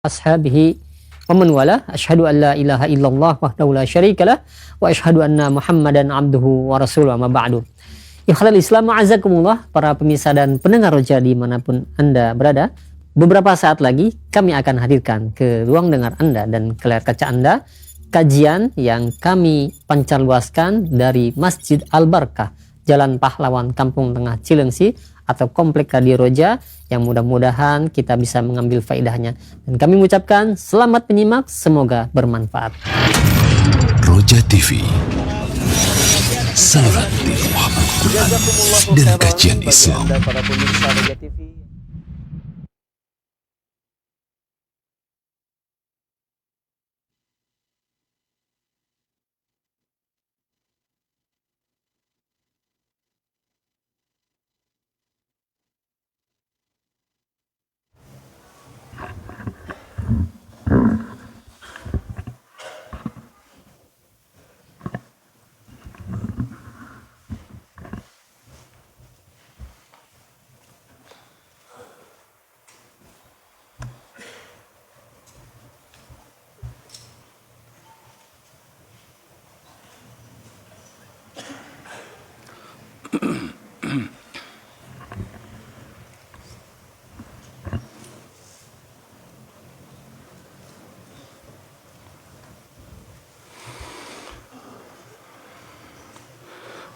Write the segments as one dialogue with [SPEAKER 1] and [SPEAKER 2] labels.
[SPEAKER 1] ashabihi wa man wala. Asyhadu an la ilaha illallah wahdahu la syarikalah wa asyhadu anna Muhammadan abduhu wa rasuluh, amma ba'du. Ikhlal Islam ma'azakumullah, para pemirsa dan pendengar Roja dimanapun Anda berada. Beberapa saat lagi kami akan hadirkan ke ruang dengar Anda dan ke layar kaca Anda kajian yang kami pancarluaskan dari Masjid Al-Barkah, Jalan Pahlawan, Kampung Tengah Cilengsi atau Komplek Radio Roja, yang mudah-mudahan kita bisa mengambil faedahnya. Dan kami mengucapkan selamat menyimak, semoga bermanfaat.
[SPEAKER 2] Roja TV, saluran tilawahan Al-Quran dan kajian Islam.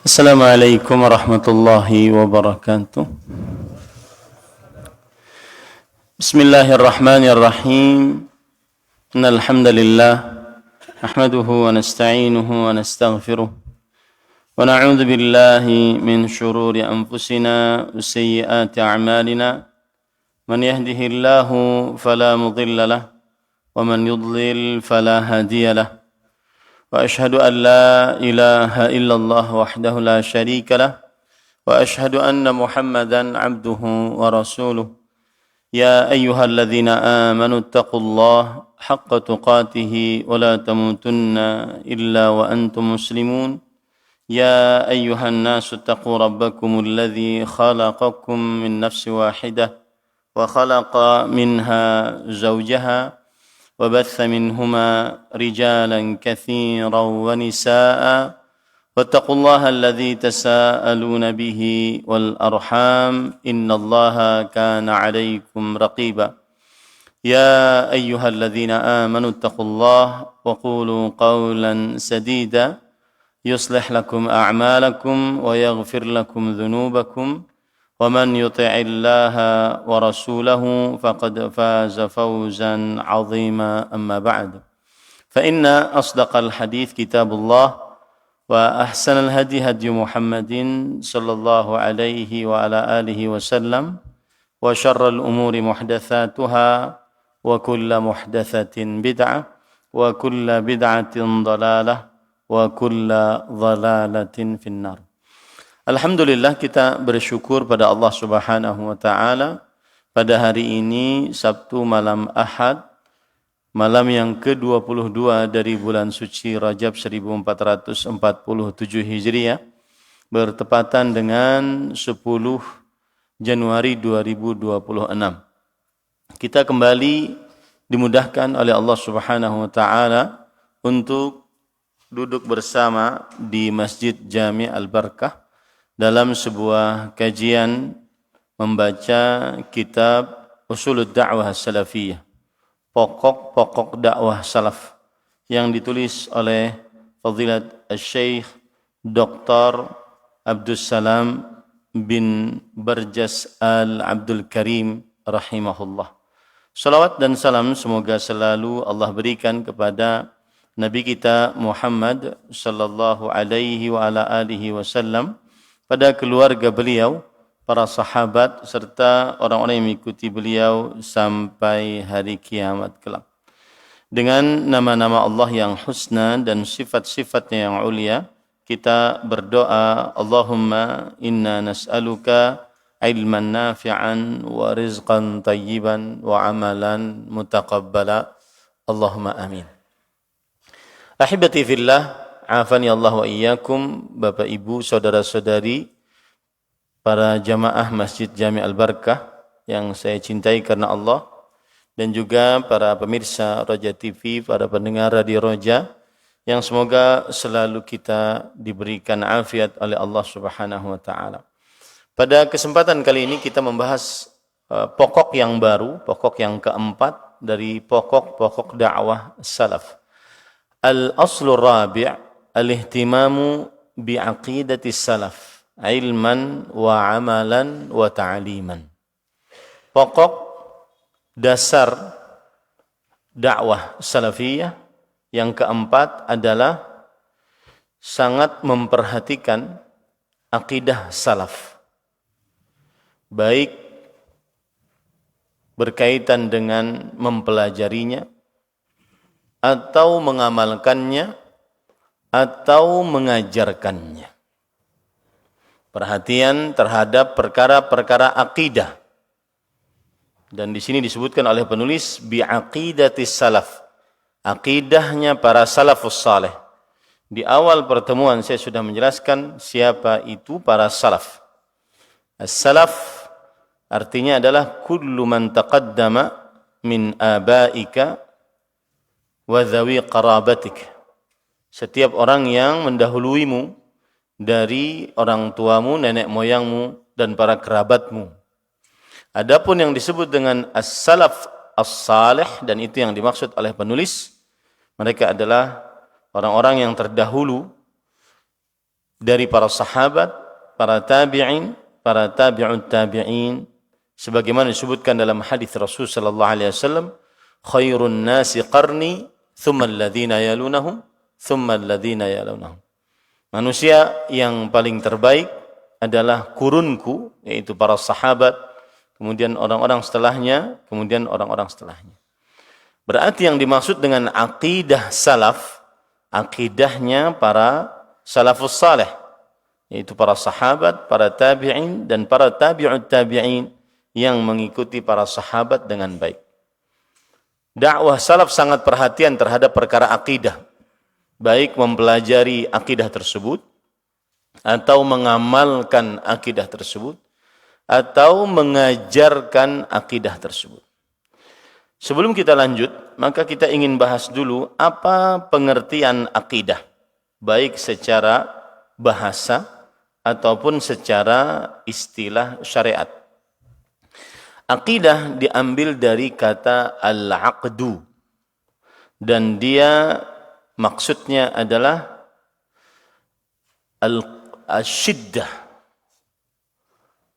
[SPEAKER 3] Assalamualaikum warahmatullahi wabarakatuh. Bismillahirrahmanirrahim. Innal hamdalillah nahmaduhu wa nasta'inuhu wa nastaghfiruh wa na'udzu billahi min shururi anfusina wa sayyiati a'malina. Man yahdihillahu fala mudilla lahu wa man yudlil fala hadiya lahu. وأشهد أن لا إله إلا الله وحده لا شريك له وأشهد أن محمدا عبده ورسوله. يا أيها الذين آمنوا اتقوا الله حق تقاته ولا تموتن إلا وأنتم مسلمون. يا أيها الناس اتقوا ربكم الذي خلقكم من نفس واحدة وخلق منها زوجها وبث منهما رجالا كثيرا ونساء واتقوا الله الذي تساءلون به والأرحام إن الله كان عليكم رقيبا. يا أيها الذين آمنوا اتقوا الله وقولوا قولا سديدا يصلح لكم أعمالكم ويغفر لكم ذنوبكم ومن يطع الله ورسوله فقد فاز فوزا عظيما. أما بعد، فإن أصدق الحديث كتاب الله وأحسن الهدي هدي محمد صلى الله عليه وعلى آله وسلم وشر الأمور محدثاتها وكل محدثة بدعة وكل بدعة ضلالة وكل ضلالة في النار. Alhamdulillah, kita bersyukur pada Allah Subhanahu wa taala pada hari ini Sabtu malam Ahad, malam yang ke-22 dari bulan suci Rajab 1447 Hijriah, bertepatan dengan 10 Januari 2026. Kita kembali dimudahkan oleh Allah Subhanahu wa taala untuk duduk bersama di Masjid Jami' Al-Barkah dalam sebuah kajian membaca kitab Usulud Da'wah Salafiyah, pokok-pokok dakwah salaf, yang ditulis oleh Fadilat Syekh Dr. Abdus Salam bin Barjas Al-Abdul Karim rahimahullah. Salawat dan salam semoga selalu Allah berikan kepada Nabi kita Muhammad sallallahu alaihi wa ala alihi wasallam, pada keluarga beliau, para sahabat, serta orang-orang yang mengikuti beliau sampai hari kiamat kelak. Dengan nama-nama Allah yang husna dan sifat-sifatnya yang ulia, kita berdoa, Allahumma inna nas'aluka ilman nafi'an wa rizqan tayyiban wa amalan mutaqabbala. Allahumma amin. Ahibati fillah, afani Allah wa iyyakum, Bapak Ibu, saudara-saudari, para jamaah Masjid Jami' Al-Barkah yang saya cintai karena Allah. dan juga para pemirsa Roja TV, para pendengar Radio Roja, yang semoga selalu kita diberikan afiat oleh Allah Subhanahu wa taala. Pada kesempatan kali ini kita membahas pokok yang baru, pokok yang keempat dari pokok-pokok dakwah salaf. Al-aslur rabi' al-ihtimamu bi'aqidati salaf, ilman wa amalan wa ta'liman. Pokok dasar dakwah salafiyah yang keempat adalah sangat memperhatikan akidah salaf, baik berkaitan dengan mempelajarinya atau mengamalkannya atau mengajarkannya. Perhatian terhadap perkara-perkara akidah. Dan di sini disebutkan oleh penulis bi'aqidatis salaf. Akidahnya para salafus saleh. Di awal pertemuan saya sudah menjelaskan siapa itu para salaf. As-salaf artinya adalah kullu man taqaddama min abaika wa dhawi qarabatik. Setiap orang yang mendahuluimu dari orang tuamu, nenek moyangmu dan para kerabatmu. Adapun yang disebut dengan as-salaf as-salih, dan itu yang dimaksud oleh penulis, mereka adalah orang-orang yang terdahulu dari para sahabat, para tabi'in, para tabi'ut tabi'in, sebagaimana disebutkan dalam hadis Rasul sallallahu alaihi wasallam, khairun nasi qarni thumma alladhina yalunahum thumma alladhina yalunahum. Manusia yang paling terbaik adalah kurunku, yaitu para sahabat, kemudian orang-orang setelahnya, kemudian orang-orang setelahnya. Berarti yang dimaksud dengan akidah salaf, akidahnya para salafus saleh, yaitu para sahabat, para tabi'in dan para tabi'ut tabi'in yang mengikuti para sahabat dengan baik. Dakwah salaf sangat perhatian terhadap perkara akidah, baik mempelajari akidah tersebut atau mengamalkan akidah tersebut atau mengajarkan akidah tersebut. Sebelum kita lanjut, maka kita ingin bahas dulu apa pengertian akidah, baik secara bahasa ataupun secara istilah syariat. Akidah diambil dari kata al-aqdu, dan dia maksudnya adalah al-shiddah.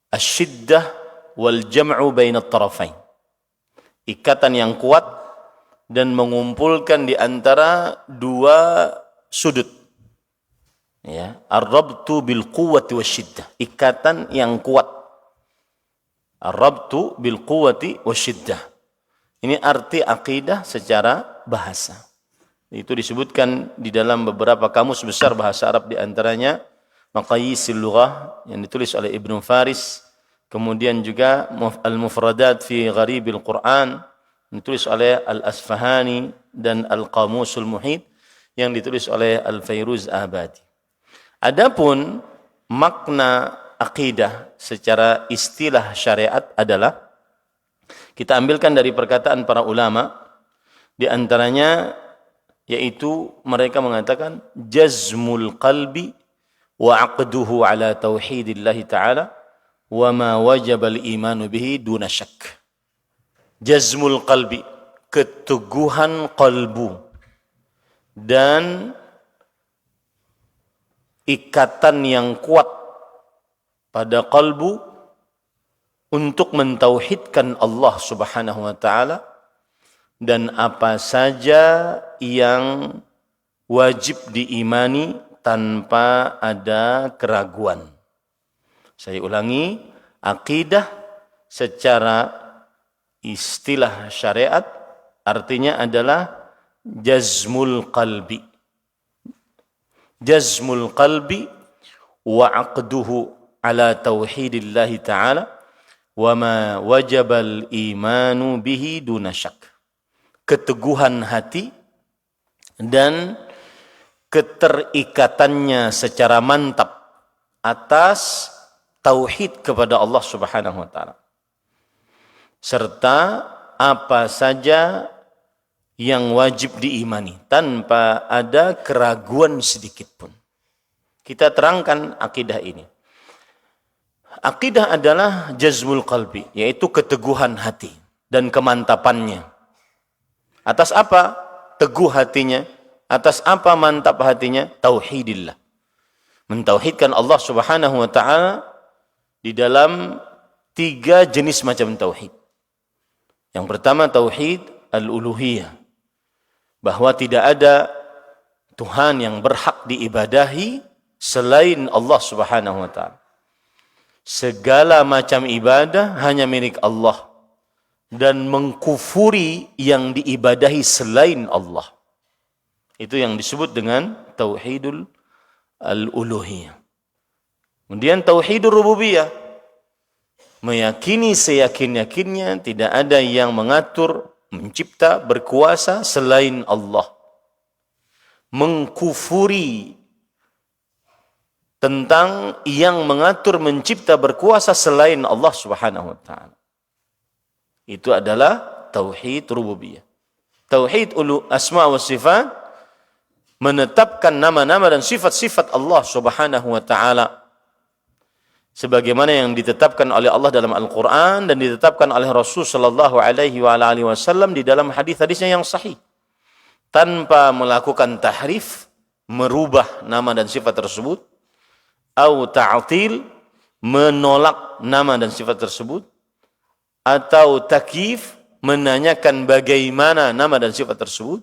[SPEAKER 3] Asyiddah wal jam'u bainat tarafain. Ikatan yang kuat dan mengumpulkan di antara dua sudut. Ya, ar-rabtu bil quwwati wasyiddah. Ikatan yang kuat. Ar-rabtu bil quwwati wasyiddah. Ini arti akidah secara bahasa. Itu disebutkan di dalam beberapa kamus besar bahasa Arab, di antaranya Maqayisil Lughah yang ditulis oleh Ibnu Faris, kemudian juga Al-Mufradat fi Gharibil Quran ditulis oleh Al-Asfahani, dan Al-Qamusul Muhit yang ditulis oleh Al-Fairuz Abadi. Adapun makna akidah secara istilah syariat adalah, kita ambilkan dari perkataan para ulama, di antaranya yaitu mereka mengatakan jazmul qalbi wa aqduhu ala tauhidillahi ta'ala wa ma wajaba al-imanu bihi duna syak. Jazmul qalbi, keteguhan qalbu dan ikatan yang kuat pada qalbu untuk mentauhidkan Allah Subhanahu wa taala, dan apa saja yang wajib diimani tanpa ada keraguan. Saya ulangi, akidah secara istilah syariat artinya adalah jazmul qalbi. Jazmul qalbi wa aqduhu ala tauhidillahi ta'ala wa ma wajabal imanu bihi duna syak. Keteguhan hati dan keterikatannya secara mantap atas tauhid kepada Allah Subhanahu wa taala, serta apa saja yang wajib diimani tanpa ada keraguan sedikit pun. Kita terangkan akidah ini. Akidah adalah jazmul qalbi, yaitu keteguhan hati dan kemantapannya. Atas apa teguh hatinya? Atas apa mantap hatinya? Tauhidillah. Mentauhidkan Allah Subhanahu wa taala di dalam 3 jenis macam tauhid. Yang pertama tauhid al-uluhiyah, bahwa tidak ada Tuhan yang berhak diibadahi selain Allah Subhanahu wa taala. Segala macam ibadah hanya milik Allah dan mengkufuri yang diibadahi selain Allah. Itu yang disebut dengan tauhidul al-uluhiyah. Kemudian tauhidur rububiyah, meyakini seyakin-yakinnya tidak ada yang mengatur, mencipta, berkuasa selain Allah. Mengkufuri tentang yang mengatur, mencipta, berkuasa selain Allah Subhanahu wa taala. Itu adalah tauhid rububiyah. Tauhid asma wa sifat, menetapkan nama-nama dan sifat-sifat Allah Subhanahu wa taala sebagaimana yang ditetapkan oleh Allah dalam Al-Qur'an dan ditetapkan oleh Rasul sallallahu alaihi wasallam di dalam hadis-hadisnya yang sahih, tanpa melakukan tahrif, merubah nama dan sifat tersebut, atau ta'til, menolak nama dan sifat tersebut, atau takyif, menanyakan bagaimana nama dan sifat tersebut,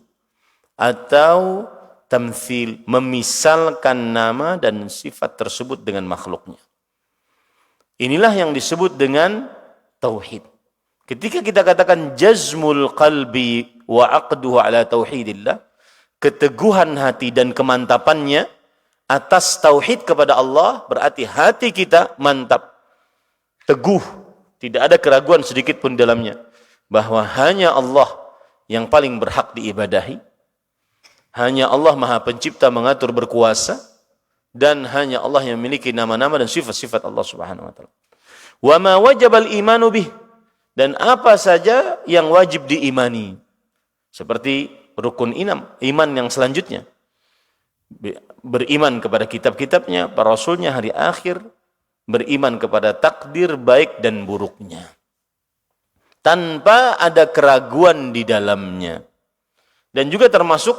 [SPEAKER 3] atau tamthil, memisalkan nama dan sifat tersebut dengan makhluknya. Inilah yang disebut dengan tauhid. Ketika kita katakan jazmul qalbi wa aqduhu ala tauhidillah, keteguhan hati dan kemantapannya atas tauhid kepada Allah, berarti hati kita mantap, teguh, tidak ada keraguan sedikit pun dalamnya, bahwa hanya Allah yang paling berhak diibadahi, hanya Allah Maha Pencipta, mengatur, berkuasa, dan hanya Allah yang memiliki nama-nama dan sifat-sifat Allah Subhanahu wa taala. Wa ma wajabal imanu bih, dan apa saja yang wajib diimani, seperti rukun iman yang selanjutnya, beriman kepada kitab-kitabnya, para rasulnya, hari akhir, beriman kepada takdir baik dan buruknya tanpa ada keraguan di dalamnya. Dan juga termasuk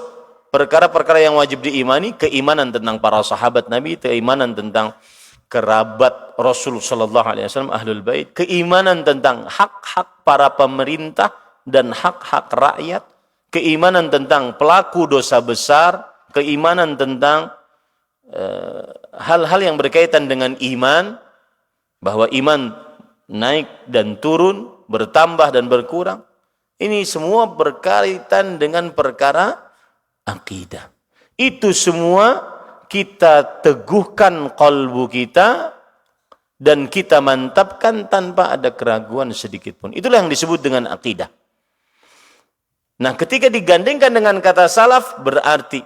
[SPEAKER 3] perkara-perkara yang wajib diimani, keimanan tentang para sahabat Nabi, keimanan tentang kerabat Rasul sallallahu alaihi wasallam, ahlul bait, keimanan tentang hak-hak para pemerintah dan hak-hak rakyat, keimanan tentang pelaku dosa besar, keimanan tentang hal-hal yang berkaitan dengan iman, bahwa iman naik dan turun, bertambah dan berkurang. Ini semua berkaitan dengan perkara akidah. Itu semua kita teguhkan kalbu kita dan kita mantapkan tanpa ada keraguan sedikit pun. Itulah yang disebut dengan akidah. Nah, ketika digandengkan dengan kata salaf, berarti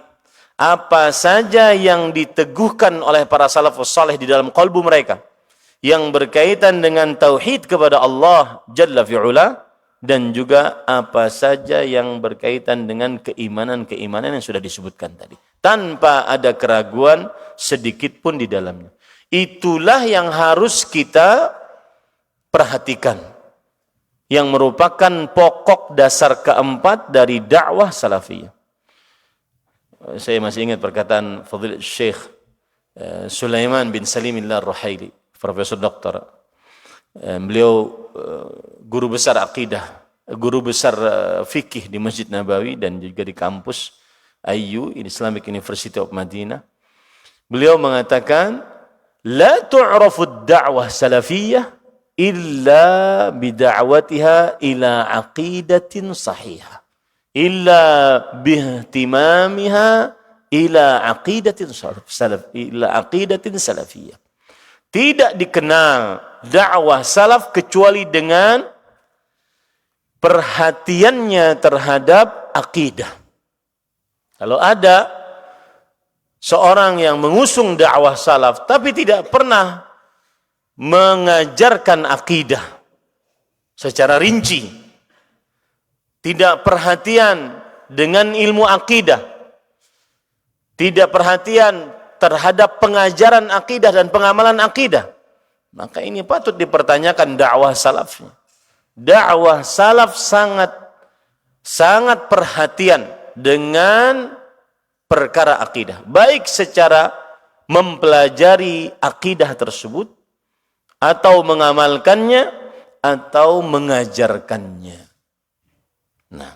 [SPEAKER 3] apa saja yang diteguhkan oleh para salafus saleh di dalam kalbu mereka yang berkaitan dengan tauhid kepada Allah Jalla fi'ula, dan juga apa saja yang berkaitan dengan keimanan-keimanan yang sudah disebutkan tadi, tanpa ada keraguan sedikit pun di dalamnya. Itulah yang harus kita perhatikan, yang merupakan pokok dasar keempat dari dakwah salafiyah. Saya masih ingat perkataan Fadilat Syekh Sulaiman bin Salimillah Ar-Ruhaili, Profesor Doktor. Beliau guru besar akidah, guru besar fikih di Masjid Nabawi dan juga di kampus IU, Islamic University of Madinah. Beliau mengatakan, la tu'rafu ad-da'wah salafiyah illa bida'watiha ila aqidatin sahihah, illa bihtimamiha ila aqidatin salafiyah. Tidak dikenal dakwah salaf kecuali dengan perhatiannya terhadap akidah. Kalau ada seorang yang mengusung dakwah salaf tapi tidak pernah mengajarkan akidah secara rinci, tidak perhatian dengan ilmu akidah, tidak perhatian terhadap pengajaran akidah dan pengamalan akidah, maka ini patut dipertanyakan dakwah salafnya. Dakwah salaf sangat perhatian dengan perkara akidah, baik secara mempelajari akidah tersebut atau mengamalkannya atau mengajarkannya. Nah,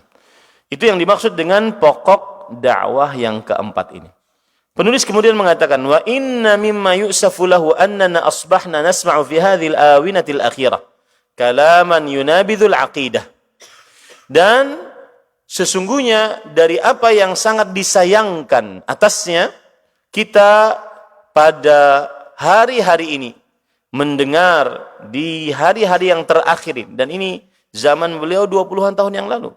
[SPEAKER 3] itu yang dimaksud dengan pokok dakwah yang keempat ini. Penulis kemudian mengatakan, wa inna mimma yu'safu lahu annana asbahna nasma'u fi hadhil awinatil akhirah kalaman yunabidhul aqidah. Dan sesungguhnya dari apa yang sangat disayangkan atasnya, kita pada hari-hari ini mendengar di hari-hari yang terakhir ini, dan ini zaman beliau 20-an tahun yang lalu,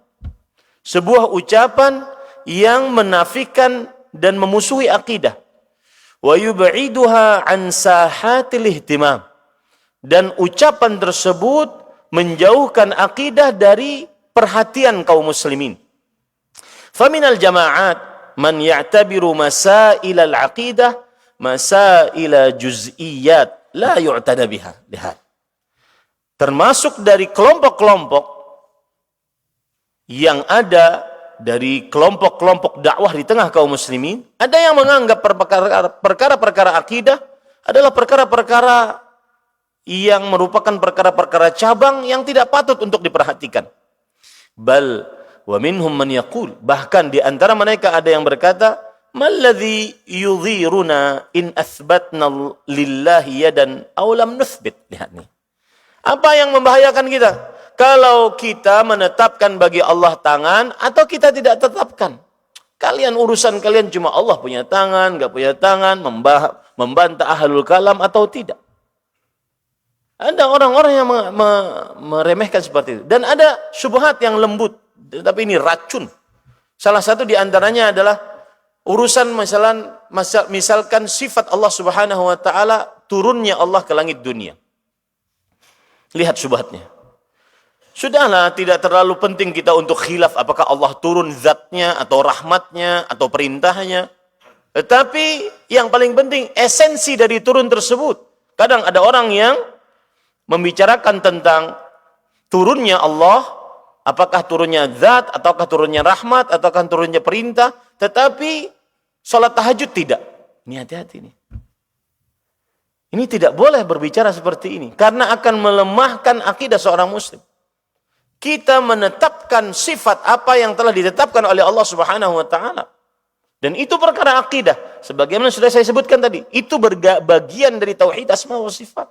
[SPEAKER 3] sebuah ucapan yang menafikan dan memusuhi akidah, wa yub'iduha an sahatil ihtimam, dan ucapan tersebut menjauhkan akidah dari perhatian kaum muslimin. Faminal jama'at man ya'tabiru masail al-aqidah masail juz'iyat la yu'tada biha. Lihat. Termasuk dari kelompok-kelompok yang ada dari kelompok-kelompok dakwah di tengah kaum muslimin, ada yang menganggap perkara-perkara akidah adalah perkara-perkara yang merupakan perkara-perkara cabang yang tidak patut untuk diperhatikan. Bal wa minhum man yaqul, bahkan di antara mereka ada yang berkata, malladzi yudhiruna in athbatna lillahi yadan aw lam nuthbit. Lihat nih. Apa yang membahayakan kita? Kalau kita menetapkan bagi Allah tangan atau kita tidak tetapkan. Kalian urusan kalian cuma Allah punya tangan, enggak punya tangan, membantah ahlul kalam atau tidak. Ada orang-orang yang meremehkan seperti itu. Dan ada syubhat yang lembut, tapi ini racun. Salah satu di antaranya adalah urusan misalkan sifat Allah Subhanahu wa taala, turunnya Allah ke langit dunia. Lihat syubhatnya. Sudahlah, tidak terlalu penting kita untuk khilaf apakah Allah turun zatnya atau rahmatnya atau perintahnya. Tetapi yang paling penting esensi dari turun tersebut. Kadang ada orang yang membicarakan tentang turunnya Allah, apakah turunnya zat, ataukah turunnya rahmat, ataukah turunnya perintah, tetapi sholat tahajud tidak. Ini hati-hati nih. Ini tidak boleh berbicara seperti ini, karena akan melemahkan akidah seorang muslim. Kita menetapkan sifat apa yang telah ditetapkan oleh Allah Subhanahu wa taala. Dan itu perkara akidah. Sebagaimana sudah saya sebutkan tadi, itu bagian dari tauhid asma wa sifat.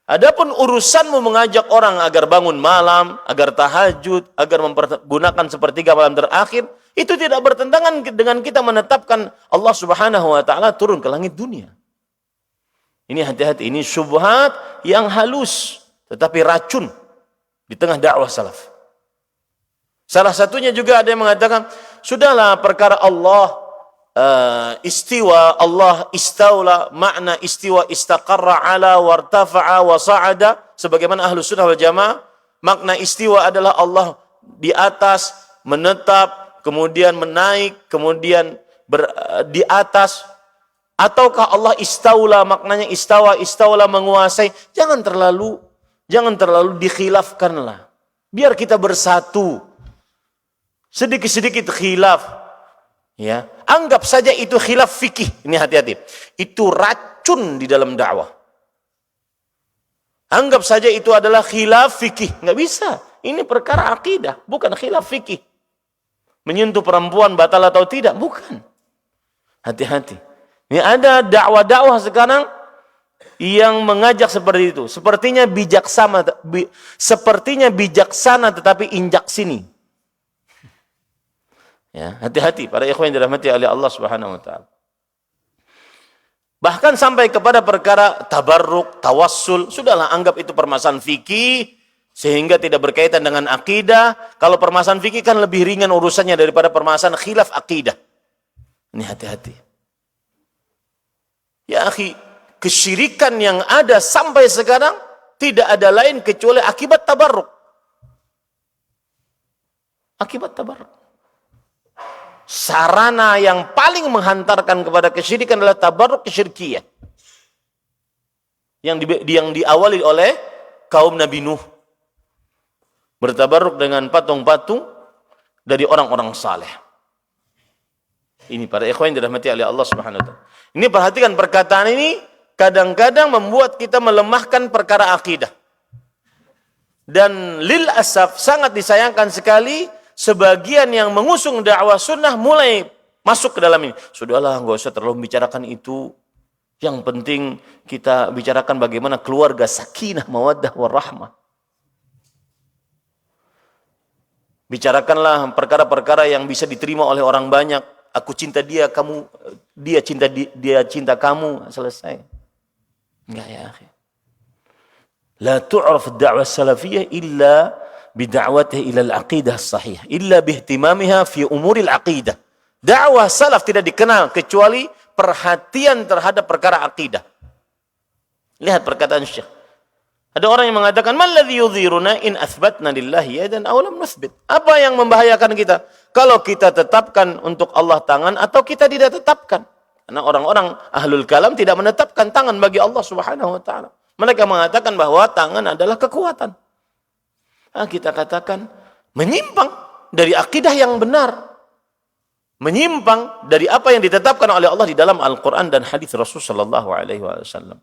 [SPEAKER 3] Adapun urusanmu mengajak orang agar bangun malam, agar tahajud, agar mempergunakan sepertiga malam terakhir, itu tidak bertentangan dengan kita menetapkan Allah Subhanahu wa taala turun ke langit dunia. Ini hati-hati, ini syubhat yang halus tetapi racun di tengah dakwah salaf. Salah satunya juga ada yang mengatakan, sudahlah perkara Allah istiwa, Allah istaula, makna istiwa istaqarra ala wartafa'a wa sa'ada, sebagaimana ahlu sunnah wal jamaah, makna istiwa adalah Allah di atas, menetap, kemudian menaik, kemudian di atas. Ataukah Allah istaula, maknanya istaula menguasai. Jangan terlalu dikhilafkanlah. Biar kita bersatu. Sedikit-sedikit khilaf. Ya, anggap saja itu khilaf fikih. Ini hati-hati. Itu racun di dalam dakwah. Anggap saja itu adalah khilaf fikih. Nggak bisa. Ini perkara akidah, bukan khilaf fikih. Menyentuh perempuan batal atau tidak, bukan. Hati-hati. Ini ada dakwah-dakwah sekarang yang mengajak seperti itu. Sepertinya bijaksana tetapi injak sini. Ya, hati-hati para ikhwan yang dirahmati oleh Allah Subhanahu wa taala. Bahkan sampai kepada perkara tabarruk, tawassul, sudahlah anggap itu permasalahan fikih sehingga tidak berkaitan dengan akidah. Kalau permasalahan fikih kan lebih ringan urusannya daripada permasalahan khilaf akidah. Ini hati-hati. Ya akhi, kesyirikan yang ada sampai sekarang tidak ada lain kecuali akibat tabarruk. Akibat tabarruk. Sarana yang paling menghantarkan kepada kesyirikan adalah tabarruk kesyirkiyah. Yang diawali oleh kaum Nabi Nuh. Bertabarruk dengan patung-patung dari orang-orang saleh. Ini para ikhwan yang dirahmati oleh Allah Subhanahu wa taala. Ini perhatikan perkataan ini kadang-kadang membuat kita melemahkan perkara akidah. Dan lil asaf sangat disayangkan sekali sebagian yang mengusung dakwah sunnah mulai masuk ke dalam ini. Sudahlah, enggak usah terlalu membicarakan itu. Yang penting kita bicarakan bagaimana keluarga sakinah, mawaddah, warahmah. Bicarakanlah perkara-perkara yang bisa diterima oleh orang banyak. Aku cinta dia, dia cinta kamu, selesai. Enggak ya, akhi. La tu'raf ad-da'wah salafiyah illa bid'awatiha ila al-aqidah as-sahih, illa bihtimamiha fi umuril aqidah. Dakwah salaf tidak dikenal kecuali perhatian terhadap perkara akidah. Lihat perkataan Syekh. Ada orang yang mengatakan, "Man ladzi yudhiruna in athbatna lillahi yadan aw lam nuthbit?" Apa yang membahayakan kita? Kalau kita tetapkan untuk Allah tangan atau kita tidak tetapkan. Karena orang-orang ahlul kalam tidak menetapkan tangan bagi Allah Subhanahu wa taala. Mereka mengatakan bahwa tangan adalah kekuatan. Kita katakan menyimpang dari akidah yang benar. Menyimpang dari apa yang ditetapkan oleh Allah di dalam Al-Quran dan hadis Rasul sallallahu alaihi wasallam.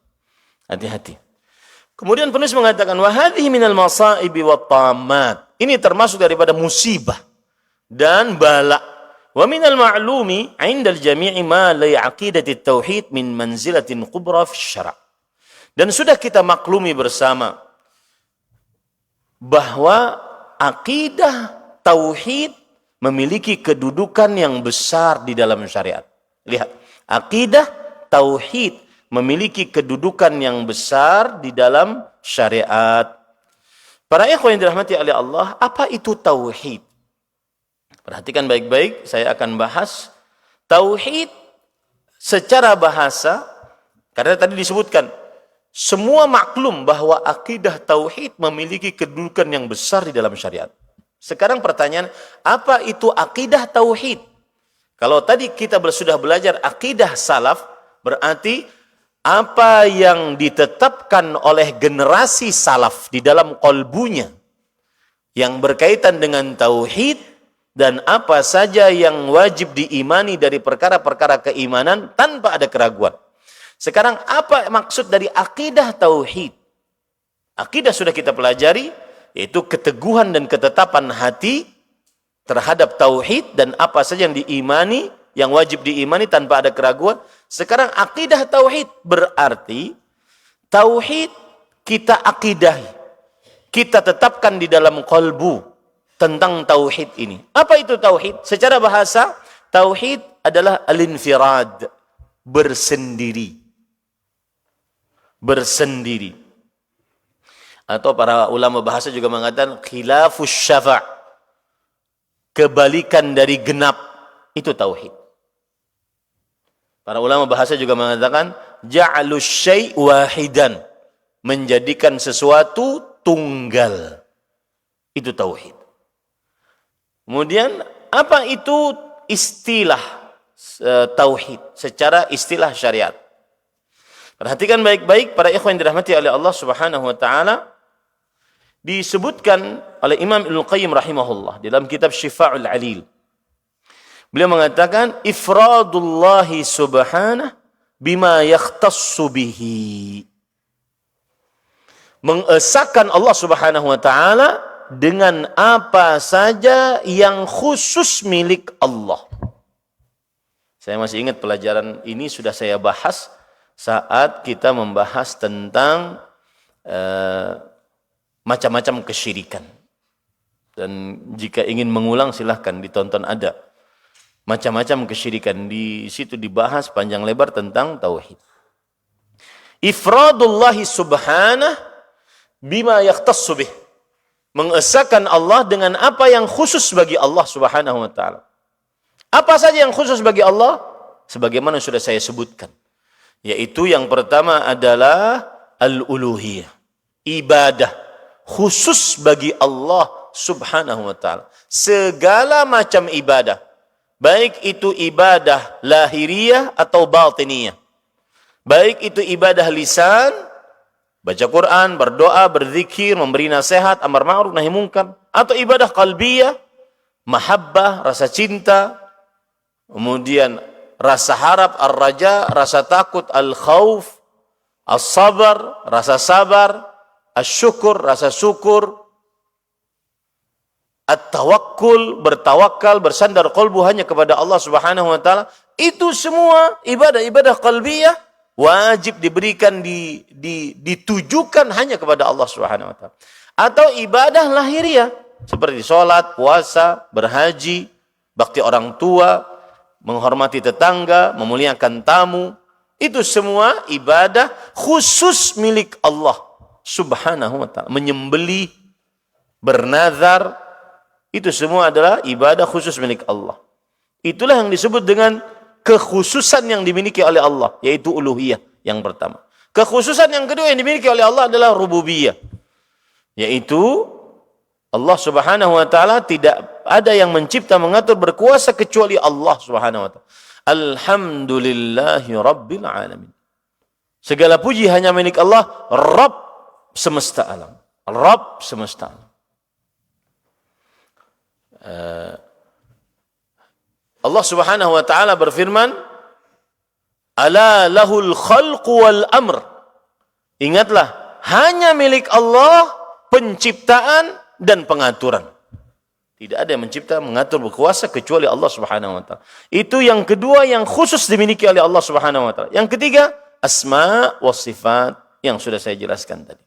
[SPEAKER 3] Hati-hati. Kemudian penulis mengatakan wa hadhihi minal masaibi wat tammat. Ini termasuk daripada musibah dan bala. Wa minal ma'lumi 'indal jami'i ma la aqidati tauhid min manzilatin kubra fi syara'. Dan sudah kita maklumi bersama bahwa akidah tauhid memiliki kedudukan yang besar di dalam syariat. Lihat, akidah tauhid memiliki kedudukan yang besar di dalam syariat. Para ikhwan yang dirahmati oleh Allah, apa itu tauhid? Perhatikan baik-baik, saya akan bahas tauhid secara bahasa, karena tadi disebutkan semua maklum bahwa akidah tauhid memiliki kedudukan yang besar di dalam syariat. Sekarang pertanyaan, apa itu akidah tauhid? Kalau tadi kita sudah belajar akidah salaf, berarti apa yang ditetapkan oleh generasi salaf di dalam qalbunya yang berkaitan dengan tauhid dan apa saja yang wajib diimani dari perkara-perkara keimanan tanpa ada keraguan. Sekarang apa maksud dari akidah tauhid? Akidah sudah kita pelajari, yaitu keteguhan dan ketetapan hati terhadap tauhid dan apa saja yang diimani, yang wajib diimani tanpa ada keraguan. Sekarang akidah tauhid berarti tauhid kita akidahi, kita tetapkan di dalam qalbu tentang tauhid ini. Apa itu tauhid? Secara bahasa, tauhid adalah al-infirad, bersendiri. Bersendiri. Atau para ulama bahasa juga mengatakan khilafus syafa', kebalikan dari genap, itu tauhid. Para ulama bahasa juga mengatakan ja'alus syai' wahidan, menjadikan sesuatu tunggal, itu tauhid. Kemudian apa itu istilah tauhid secara istilah syariat? Perhatikan baik-baik para ikhwan yang dirahmati oleh Allah Subhanahu wa taala. Disebutkan oleh Imam Ibnu Qayyim rahimahullah dalam kitab Syifa'ul Alil. Beliau mengatakan ifradullahi subhanahu bima yakhtassu bihi. Mengesahkan Allah Subhanahu wa taala dengan apa saja yang khusus milik Allah. Saya masih ingat pelajaran ini sudah saya bahas saat kita membahas tentang macam-macam kesyirikan. Dan jika ingin mengulang silahkan ditonton, ada macam-macam kesyirikan. Di situ dibahas panjang lebar tentang tauhid. Ifradullahi subhanahu bima yakhtassu bih. Mengesahkan Allah dengan apa yang khusus bagi Allah Subhanahu wa taala. Apa saja yang khusus bagi Allah? Sebagaimana sudah saya sebutkan. Yaitu yang pertama adalah al-uluhiyah. Ibadah khusus bagi Allah Subhanahu wa ta'ala. Segala macam ibadah, baik itu ibadah lahiriah atau batiniyah, baik itu ibadah lisan, baca Quran, berdoa, berzikir, memberi nasihat, amar ma'ruf, nahi munkar, atau ibadah qalbiyah, mahabbah, rasa cinta, kemudian rasa harap, ar-raja, rasa takut, al-khauf, as-sabar, rasa sabar, as-syukur, rasa syukur, at-tawakkul, bertawakal, bersandar qalbu hanya kepada Allah Subhanahu wa taala. Itu semua ibadah-ibadah qalbiyah wajib diberikan ditujukan hanya kepada Allah Subhanahu wa taala. Atau ibadah lahiriah seperti salat, puasa, berhaji, bakti orang tua, menghormati tetangga, memuliakan tamu. Itu semua ibadah khusus milik Allah Subhanahu wa taala. Menyembelih, bernazar, itu semua adalah ibadah khusus milik Allah. Itulah yang disebut dengan kekhususan yang dimiliki oleh Allah, yaitu uluhiyah yang pertama. Kekhususan yang kedua yang dimiliki oleh Allah adalah rububiyah, yaitu Allah Subhanahu wa taala tidak ada yang mencipta, mengatur, berkuasa kecuali Allah Subhanahu wa taala. Alhamdulillahi rabbil alamin. Segala puji hanya milik Allah, Rabb semesta alam. Rabb semesta alam. Allah Subhanahu wa taala berfirman, ala lahul khalqu wal amr. Ingatlah, hanya milik Allah penciptaan dan pengaturan. Tidak ada yang mencipta, mengatur, berkuasa kecuali Allah Subhanahu wa taala. Itu yang kedua yang khusus dimiliki oleh Allah Subhanahu wa taala. Yang ketiga, asma wa sifat yang sudah saya jelaskan tadi.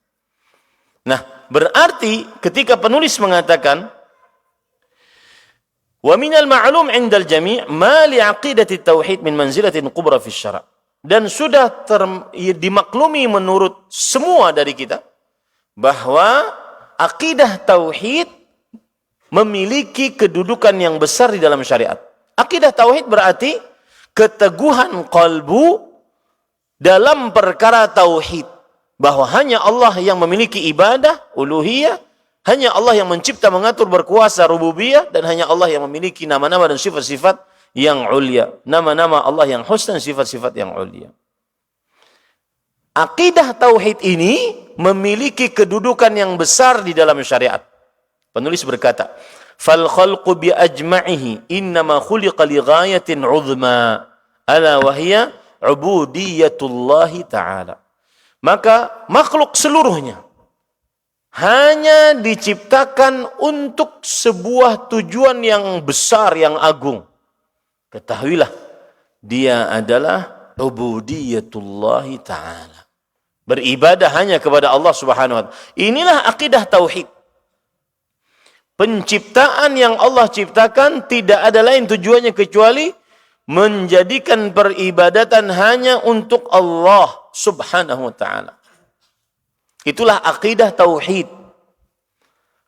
[SPEAKER 3] Nah, berarti ketika penulis mengatakan wa minal ma'lum 'indal jami' ma li'aqidati tauhid min manzilatin kubra fi syara'. Dan sudah dimaklumi menurut semua dari kita bahwa akidah tauhid memiliki kedudukan yang besar di dalam syariat. Akidah tauhid berarti keteguhan qalbu dalam perkara tauhid, bahwa hanya Allah yang memiliki ibadah uluhiyah, hanya Allah yang mencipta, mengatur, berkuasa rububiyah, dan hanya Allah yang memiliki nama-nama dan sifat-sifat yang ulia. Nama-nama Allah yang husna dan sifat-sifat yang ulia. Akidah tauhid ini memiliki kedudukan yang besar di dalam syariat. Penulis berkata, "Fal khalqu bi ajma'ihi innama khuliqa li ghayatin 'uzma, ala wa hiya 'ubudiyatullahi ta'ala." Maka makhluk seluruhnya hanya diciptakan untuk sebuah tujuan yang besar, yang agung. Ketahuilah, dia adalah ubudiyatullahi ta'ala. Beribadah hanya kepada Allah Subhanahu wa ta'ala. Inilah akidah tauhid. Penciptaan yang Allah ciptakan tidak ada lain tujuannya kecuali menjadikan peribadatan hanya untuk Allah Subhanahu wa ta'ala. Itulah akidah tauhid.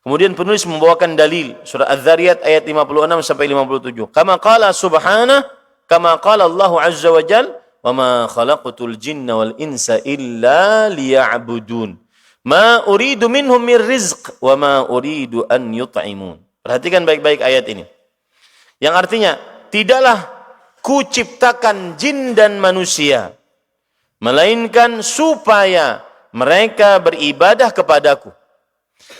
[SPEAKER 3] Kemudian penulis membawakan dalil surah Az-Zariyat ayat 56 sampai 57. Kama qala subhanahu, kama qala Allah azza wa jalla, wa ma khalaqtul jinna wal insa illa liya'budun. Ma uridu minhum min rizq wa ma uridu an yut'imun. Perhatikan baik-baik ayat ini. Yang artinya, tidaklah ku ciptakan jin dan manusia melainkan supaya mereka beribadah kepadaku.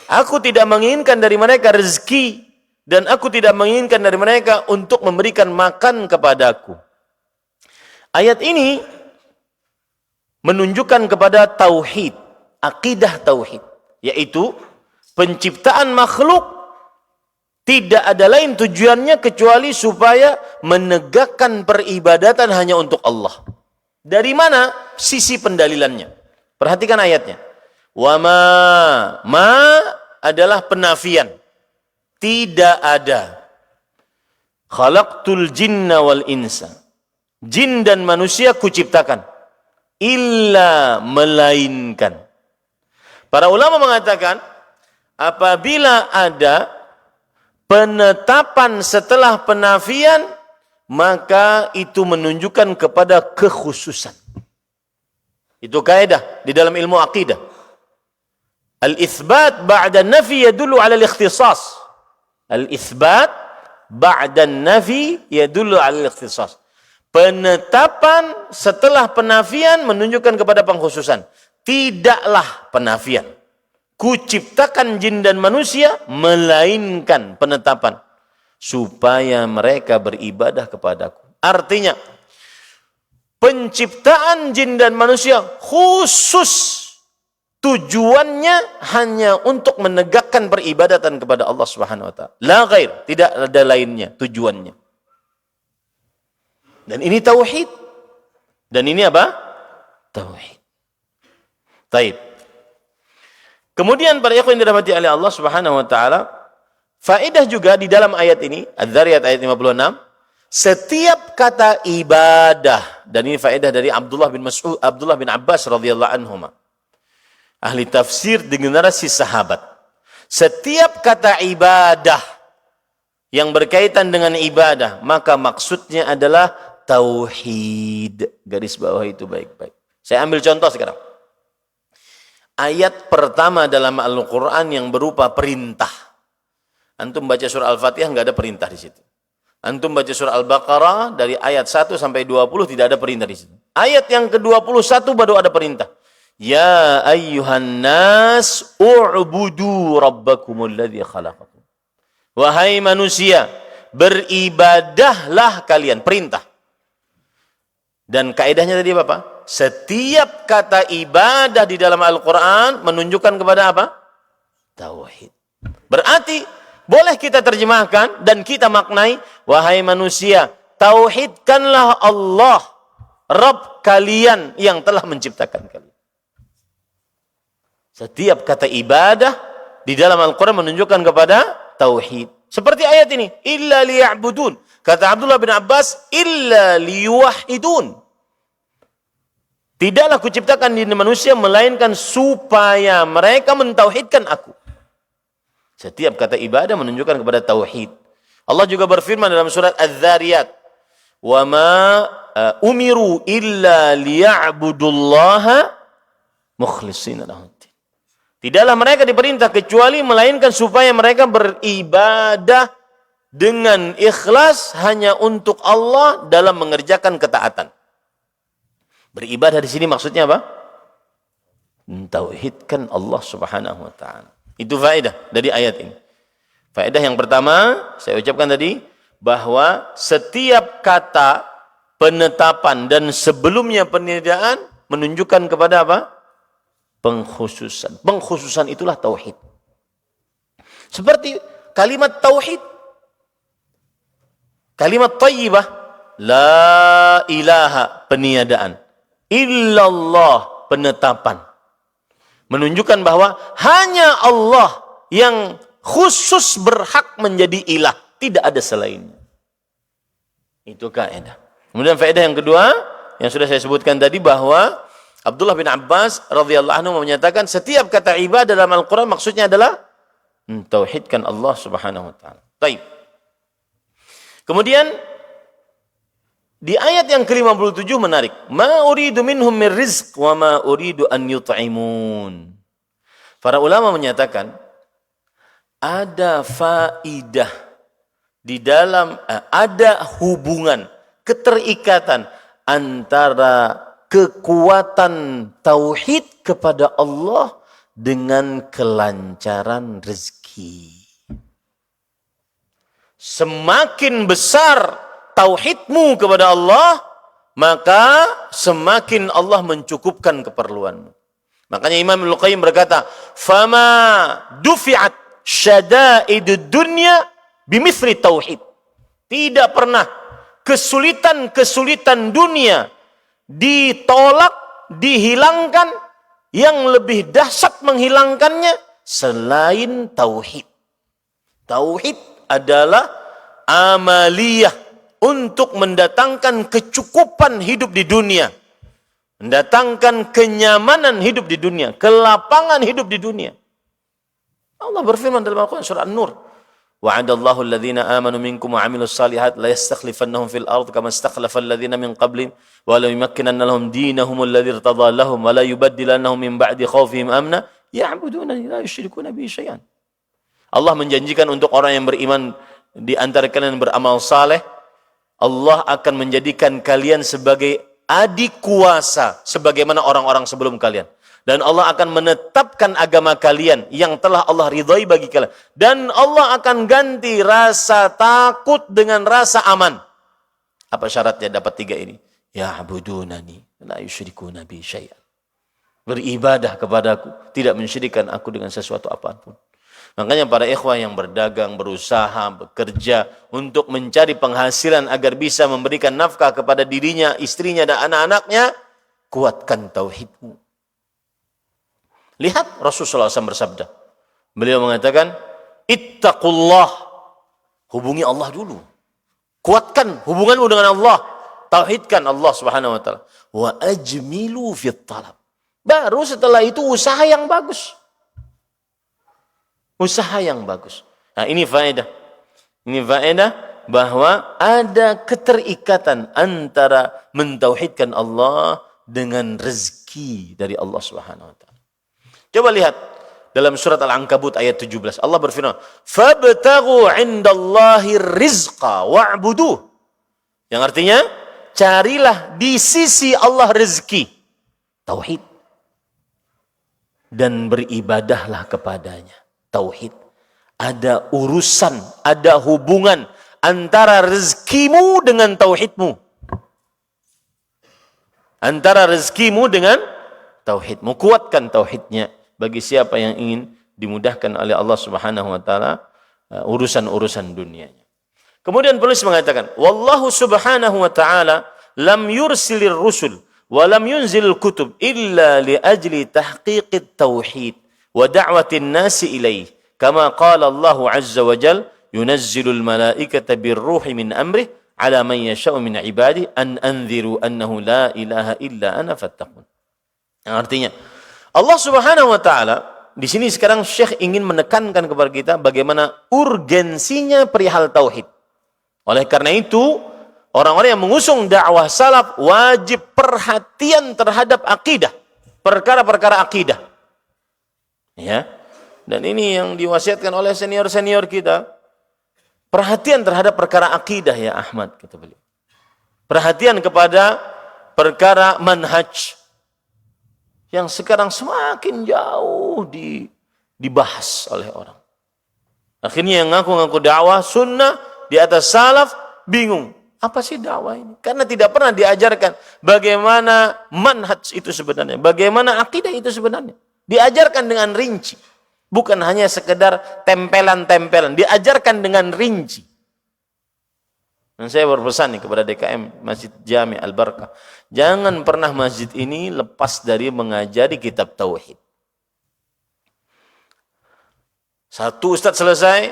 [SPEAKER 3] Aku tidak menginginkan dari mereka rezeki, dan aku tidak menginginkan dari mereka untuk memberikan makan kepadaku. Ayat ini menunjukkan kepada tauhid, akidah tauhid, yaitu penciptaan makhluk tidak ada lain tujuannya kecuali supaya menegakkan peribadatan hanya untuk Allah. Dari mana sisi pendalilannya? Perhatikan ayatnya. Wa ma adalah penafian. Tidak ada. Khalaqtul jinna wal insa. Jin dan manusia kuciptakan. Illa melainkan. Para ulama mengatakan, apabila ada penetapan setelah penafian, maka itu menunjukkan kepada kekhususan. Itu kaidah di dalam ilmu akidah. Al-itsbat ba'da nafi yadullu 'ala al-ikhtisas. Al-itsbat ba'da nafi yadullu 'ala al-ikhtisas. Penetapan setelah penafian menunjukkan kepada pengkhususan. Tidaklah penafian. Kuciptakan jin dan manusia, melainkan penetapan. Supaya mereka beribadah kepadaku. Artinya, penciptaan jin dan manusia khusus tujuannya hanya untuk menegakkan peribadatan kepada Allah Subhanahu wa taala. La ghair, tidak ada lainnya tujuannya. Dan ini tauhid. Dan ini apa? Tauhid. Taib. Kemudian para ikhwan yang dirahmati oleh Allah Subhanahu wa taala, faedah juga di dalam ayat ini, Az-Zariyat ayat 56, setiap kata ibadah, dan ini faedah dari Abdullah bin Abbas radhiyallahu anhuma. Ahli tafsir di generasi sahabat. Setiap kata ibadah yang berkaitan dengan ibadah, maka maksudnya adalah tauhid. Garis bawah itu baik-baik. Saya ambil contoh sekarang. Ayat pertama dalam Al-Quran yang berupa perintah. Antum baca surah Al-Fatihah nggak ada perintah di situ. Antum baca surah Al-Baqarah dari ayat 1 sampai 20 tidak ada perintah di situ. Ayat yang ke-21 baru ada perintah. Ya ayyuhan nas u'budu rabbakumul ladzi khalaqakum. Wahai manusia, beribadahlah kalian, perintah. Dan kaidahnya tadi apa? Setiap kata ibadah di dalam Al-Quran menunjukkan kepada apa? Tauhid. Berarti boleh kita terjemahkan dan kita maknai, wahai manusia, tauhidkanlah Allah, Rabb kalian yang telah menciptakan kalian. Setiap kata ibadah di dalam Al-Quran menunjukkan kepada tauhid. Seperti ayat ini, illa liya'budun. Kata Abdullah bin Abbas, illa liyuwahidun. Tidaklah kuciptakan diri manusia melainkan supaya mereka mentauhidkan aku. Setiap kata ibadah menunjukkan kepada tauhid. Allah juga berfirman dalam surat Az-Zariyat, "Wa ma umiru illa liya'budullaha mukhlishina lahu." Tidaklah mereka diperintah kecuali melainkan supaya mereka beribadah dengan ikhlas hanya untuk Allah dalam mengerjakan ketaatan. Beribadah di sini maksudnya apa? Mentauhidkan Allah Subhanahu wa taala. Itu faedah dari ayat ini. Faedah yang pertama, saya ucapkan tadi, bahwa setiap kata penetapan dan sebelumnya peniadaan menunjukkan kepada apa? Pengkhususan. Pengkhususan itulah tauhid. Seperti kalimat tauhid. Kalimat thayyibah, la ilaha, peniadaan. Illallah, penetapan. Menunjukkan bahwa hanya Allah yang khusus berhak menjadi ilah. Tidak ada selainnya. Itu kaidah. Kemudian faedah yang kedua, yang sudah saya sebutkan tadi, bahwa Abdullah bin Abbas radhiyallahu anhu menyatakan setiap kata ibadah dalam Al-Quran maksudnya adalah mentauhidkan Allah Subhanahu wa taala. Baik. Kemudian di ayat yang ke-57 menarik. Ma uridu minhum min rizq wa ma uridu an yut'imun. Para ulama menyatakan ada faidah di dalam ada hubungan, keterikatan antara kekuatan tauhid kepada Allah dengan kelancaran rezeki. Semakin besar tauhidmu kepada Allah, maka semakin Allah mencukupkan keperluanmu. Makanya Imam Ibnu Qayyim berkata, "Fama dufi'at syada'idud dunya bimithli tauhid." Tidak pernah kesulitan-kesulitan dunia ditolak, dihilangkan, yang lebih dahsyat menghilangkannya selain tauhid. Tauhid adalah amaliyah untuk mendatangkan kecukupan hidup di dunia, mendatangkan kenyamanan hidup di dunia, kelapangan hidup di dunia. Allah berfirman dalam Al-Quran surah An-Nur, wa'adallahu alladhina amanu minkum wa 'amilus salihat la yastakhlifannahum fil ard kama istakhlafa alladhina min qablihim wa la yumakkinanna lahum dinahum alladhi irtadha lahum wa la yubaddilannahum min ba'di khawfihim amna ya'budunani la yusyrikuna bi syai'an. Allah menjanjikan untuk orang yang beriman di antara kalian yang beramal saleh, Allah akan menjadikan kalian sebagai adik kuasa sebagaimana orang-orang sebelum kalian. Dan Allah akan menetapkan agama kalian yang telah Allah ridhai bagi kalian. Dan Allah akan ganti rasa takut dengan rasa aman. Apa syaratnya dapat 3 ini? Ya'budunani la yusyrikuna bi syai'an. Beribadah kepadaku, tidak mensyirikkan aku dengan sesuatu apapun. Makanya para ikhwah yang berdagang, berusaha, bekerja untuk mencari penghasilan agar bisa memberikan nafkah kepada dirinya, istrinya, dan anak-anaknya, kuatkan tauhidmu. Lihat Rasulullah SAW bersabda. Beliau mengatakan, ittaqullah. Hubungi Allah dulu. Kuatkan hubunganmu dengan Allah. Tauhidkan Allah Subhanahu wa taala. Wa ajmilu fit talab. Baru setelah itu usaha yang bagus. Usaha yang bagus. Nah, ini faedah. Ini faedah bahwa ada keterikatan antara mentauhidkan Allah dengan rezeki dari Allah Subhanahu wa taala. Coba lihat dalam surat Al-Ankabut ayat 17. Allah berfirman, "Fabtaghu 'indallahi rizqa wa'buduh." Yang artinya, carilah di sisi Allah rezeki. Tauhid. Dan beribadahlah kepadanya. Tauhid. Ada urusan, ada hubungan antara rezekimu dengan tauhidmu. Antara rezekimu dengan tauhidmu. Kuatkan tauhidnya bagi siapa yang ingin dimudahkan oleh Allah Subhanahu wa taala urusan-urusan dunianya. Kemudian penulis mengatakan, wallahu subhanahu wa ta'ala lam yursilir rusul wa lam yunzilil kutub illa li ajli tahqiqit tauhid wa da'watin nasi ilaih. Kama qala Allah azza wa jal, yunazzilul malaikata birruhi min amrih ala man yasha'u min ibadih an anziru annahu la ilaha illa ana fattaqun. Yang artinya, Allah Subhanahu wa taala di sini sekarang Syekh ingin menekankan kepada kita bagaimana urgensinya perihal tauhid. Oleh karena itu, orang-orang yang mengusung dakwah salaf wajib perhatian terhadap akidah, perkara-perkara akidah. Ya. Dan ini yang diwasiatkan oleh senior-senior kita. Perhatian terhadap perkara akidah ya Ahmad, kata beliau. Perhatian kepada perkara manhaj yang sekarang semakin jauh dibahas oleh orang. Akhirnya yang ngaku-ngaku dakwah sunnah di atas salaf bingung. Apa sih dakwah ini? Karena tidak pernah diajarkan bagaimana manhaj itu sebenarnya. Bagaimana akidah itu sebenarnya. Diajarkan dengan rinci. Bukan hanya sekedar tempelan-tempelan. Diajarkan dengan rinci. Dan saya berpesan nih kepada DKM Masjid Jami Al-Barakah. Jangan pernah masjid ini lepas dari mengajari kitab tauhid. Satu ustadz selesai,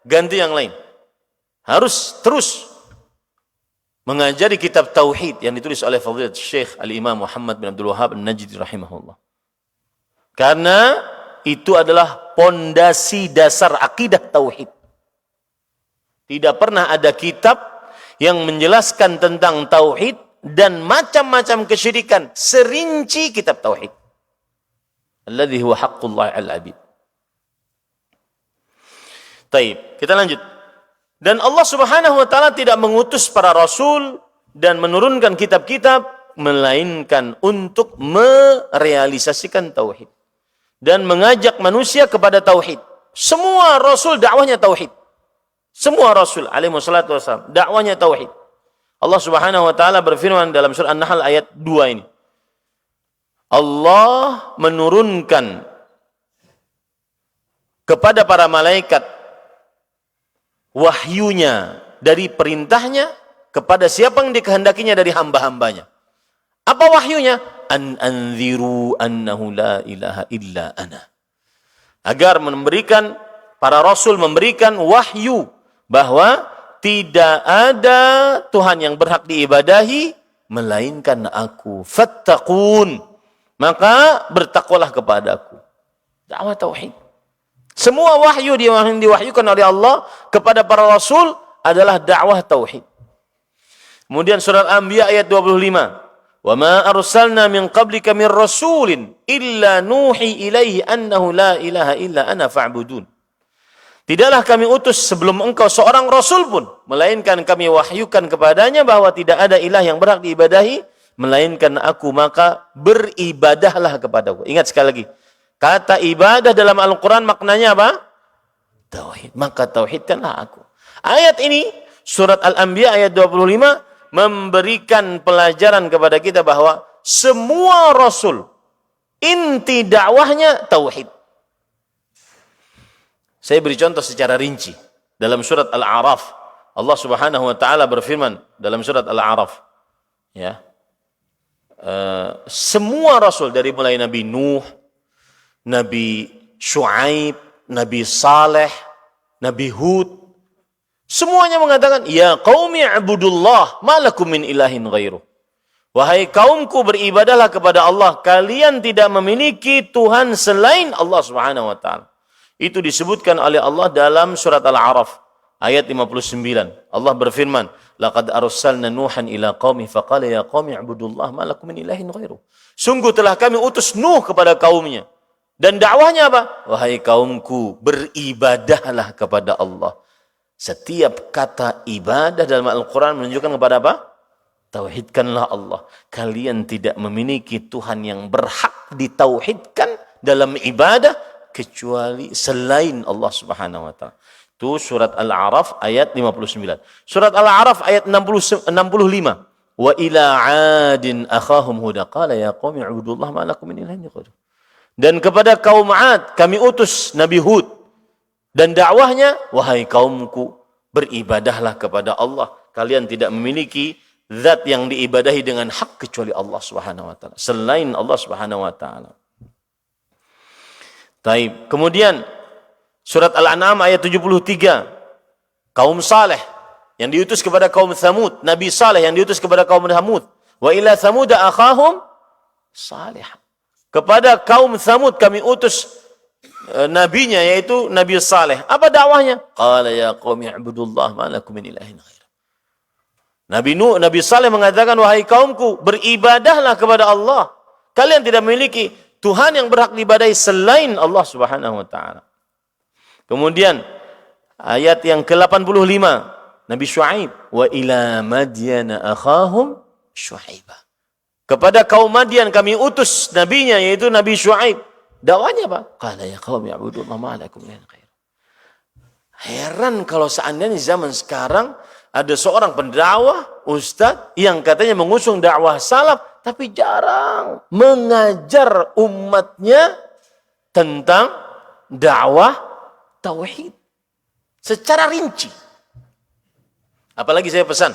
[SPEAKER 3] ganti yang lain. Harus terus mengajari kitab tauhid yang ditulis oleh Fadilat Syekh Al-Imam Muhammad bin Abdul Wahhab An-Najdi rahimahullah. Karena itu adalah pondasi dasar akidah tauhid. Tidak pernah ada kitab yang menjelaskan tentang tauhid dan macam-macam kesyirikan serinci kitab tauhid. Alladzi huwa haqqullah 'alal 'abid. Baik, kita lanjut. Dan Allah Subhanahu wa taala tidak mengutus para rasul dan menurunkan kitab-kitab melainkan untuk merealisasikan tauhid dan mengajak manusia kepada tauhid. Semua rasul dakwahnya tauhid. Semua rasul alaihi wassalatu wassalam dakwahnya tauhid. Allah Subhanahu wa taala berfirman dalam surah An-Nahl ayat 2 ini. Allah menurunkan kepada para malaikat wahyunya dari perintahnya kepada siapa yang dikehendakinya dari hamba-hambanya. Apa wahyunya? An anziru annahu la ilaha illa ana. Agar memberikan, para rasul memberikan wahyu bahwa tidak ada Tuhan yang berhak diibadahi melainkan aku. Fattaqun. Maka bertakwalah kepadaku. Dakwah tauhid. Semua wahyu yang diwahyukan oleh Allah kepada para rasul adalah dakwah tauhid. Kemudian surat Anbiya ayat 25. wa ma arsalna min qablika min rasulin illa nuhi ilaihi annahu la ilaha illa ana fa'budun. Tidaklah kami utus sebelum engkau seorang rasul pun, melainkan kami wahyukan kepadanya bahwa tidak ada ilah yang berhak diibadahi melainkan aku, maka beribadahlah kepadaku. Ingat sekali lagi, kata ibadah dalam Al-Quran maknanya apa? Tauhid. Maka tauhidkanlah aku. Ayat ini, surat Al-Anbiya ayat 25, memberikan pelajaran kepada kita bahwa semua rasul, inti dakwahnya tauhid. Saya beri contoh secara rinci. Dalam surat Al-A'raf, Allah Subhanahu wa taala berfirman dalam surat Al-A'raf, ya. Semua rasul dari mulai Nabi Nuh, Nabi Syuaib, Nabi Saleh, Nabi Hud, semuanya mengatakan, ya qaumi ibudullah ma lakum min ilahin ghairuh. Wahai kaumku, beribadahlah kepada Allah, kalian tidak memiliki Tuhan selain Allah Subhanahu wa taala. Itu disebutkan oleh Allah dalam surat Al-A'raf ayat 59. Allah berfirman, laqad arsalna Nuhan ila qaumi faqala ya qaumi ibudullah ma lakum min ilahin ghairuh. Sungguh telah kami utus Nuh kepada kaumnya. Dan dakwahnya apa? Wahai kaumku, beribadahlah kepada Allah. Setiap kata ibadah dalam Al-Quran menunjukkan kepada apa? Tauhidkanlah Allah. Kalian tidak memiliki Tuhan yang berhak ditauhidkan dalam ibadah kecuali selain Allah Subhanahu wa taala. Itu surat Al-A'raf ayat 59. Surat Al-A'raf ayat 65. Wa ila 'adin akhahum huda qala ya qaumi ibudullah ma lakum min ilahin ghairuh. Dan kepada kaum 'Ad kami utus Nabi Hud, dan dakwahnya, wahai kaumku, beribadahlah kepada Allah. Kalian tidak memiliki zat yang diibadahi dengan hak kecuali Allah Subhanahu wa taala, selain Allah Subhanahu wa taala. Taib. Kemudian surat Al-An'am ayat 73. Kaum Saleh yang diutus kepada kaum Thamud, Nabi Saleh yang diutus kepada kaum Thamud. Wa ila Thamud akhahum Salih. Kepada kaum Thamud kami utus nabinya, yaitu Nabi Saleh. Apa dakwahnya? Qala ya qaumi ibudullah ma lakum min ilahin ghairah. Nabi Saleh mengatakan, wahai kaumku, beribadahlah kepada Allah. Kalian tidak memiliki Tuhan yang berhak diibadahi selain Allah Subhanahu wa taala. Kemudian ayat yang ke-85, Nabi Syuaib, wa ila madyana akhahum Syuaibah. Kepada kaum Madian kami utus nabinya, yaitu Nabi Syuaib. Dakwanya apa? Qala ya qaumi ibudullah ma lakum min ilahin ghairah. Heran kalau seandainya zaman sekarang ada seorang pendakwah, ustadz yang katanya mengusung dakwah salaf, tapi jarang mengajar umatnya tentang dakwah tauhid secara rinci. Apalagi saya pesan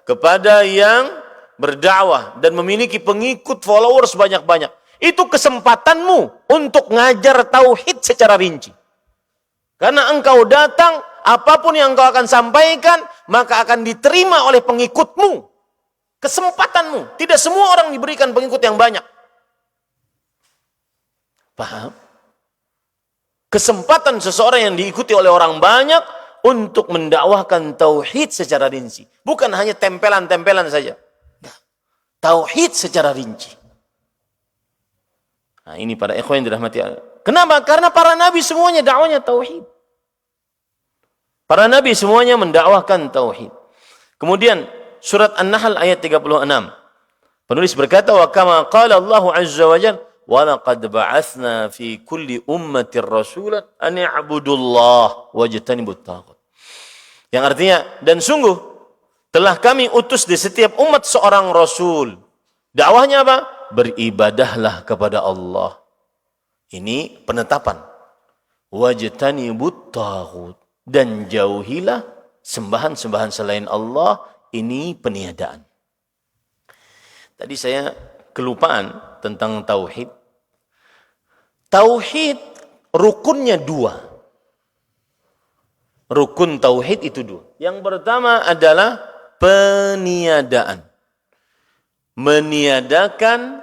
[SPEAKER 3] kepada yang berdakwah dan memiliki pengikut followers banyak-banyak, itu kesempatanmu untuk ngajar tauhid secara rinci. Karena engkau datang, apapun yang engkau akan sampaikan, maka akan diterima oleh pengikutmu. Kesempatanmu. Tidak semua orang diberikan pengikut yang banyak. Paham? Kesempatan seseorang yang diikuti oleh orang banyak untuk mendakwahkan tauhid secara rinci. Bukan hanya tempelan-tempelan saja. Tauhid secara rinci. Nah, ini para ikhwan yang dirahmati Allah. Kenapa? Karena para nabi semuanya dakwanya tauhid. Para nabi semuanya mendakwahkan tauhid. Kemudian surat An-Nahl ayat 36. Penulis berkata, wa kama qala Allah azza wa jalla, wa laqad ba'atsna fi kulli ummatin rasulan an i'budullah wajtanibut taghut. Yang artinya, dan sungguh telah kami utus di setiap umat seorang rasul. Dakwahnya apa? Beribadahlah kepada Allah. Ini penetapan. Wajtanibut taghut, dan jauhilah sembahan-sembahan selain Allah. Ini peniadaan. Tadi saya kelupaan tentang tauhid. Tauhid rukunnya dua. Rukun tauhid itu dua. Yang pertama adalah peniadaan. Meniadakan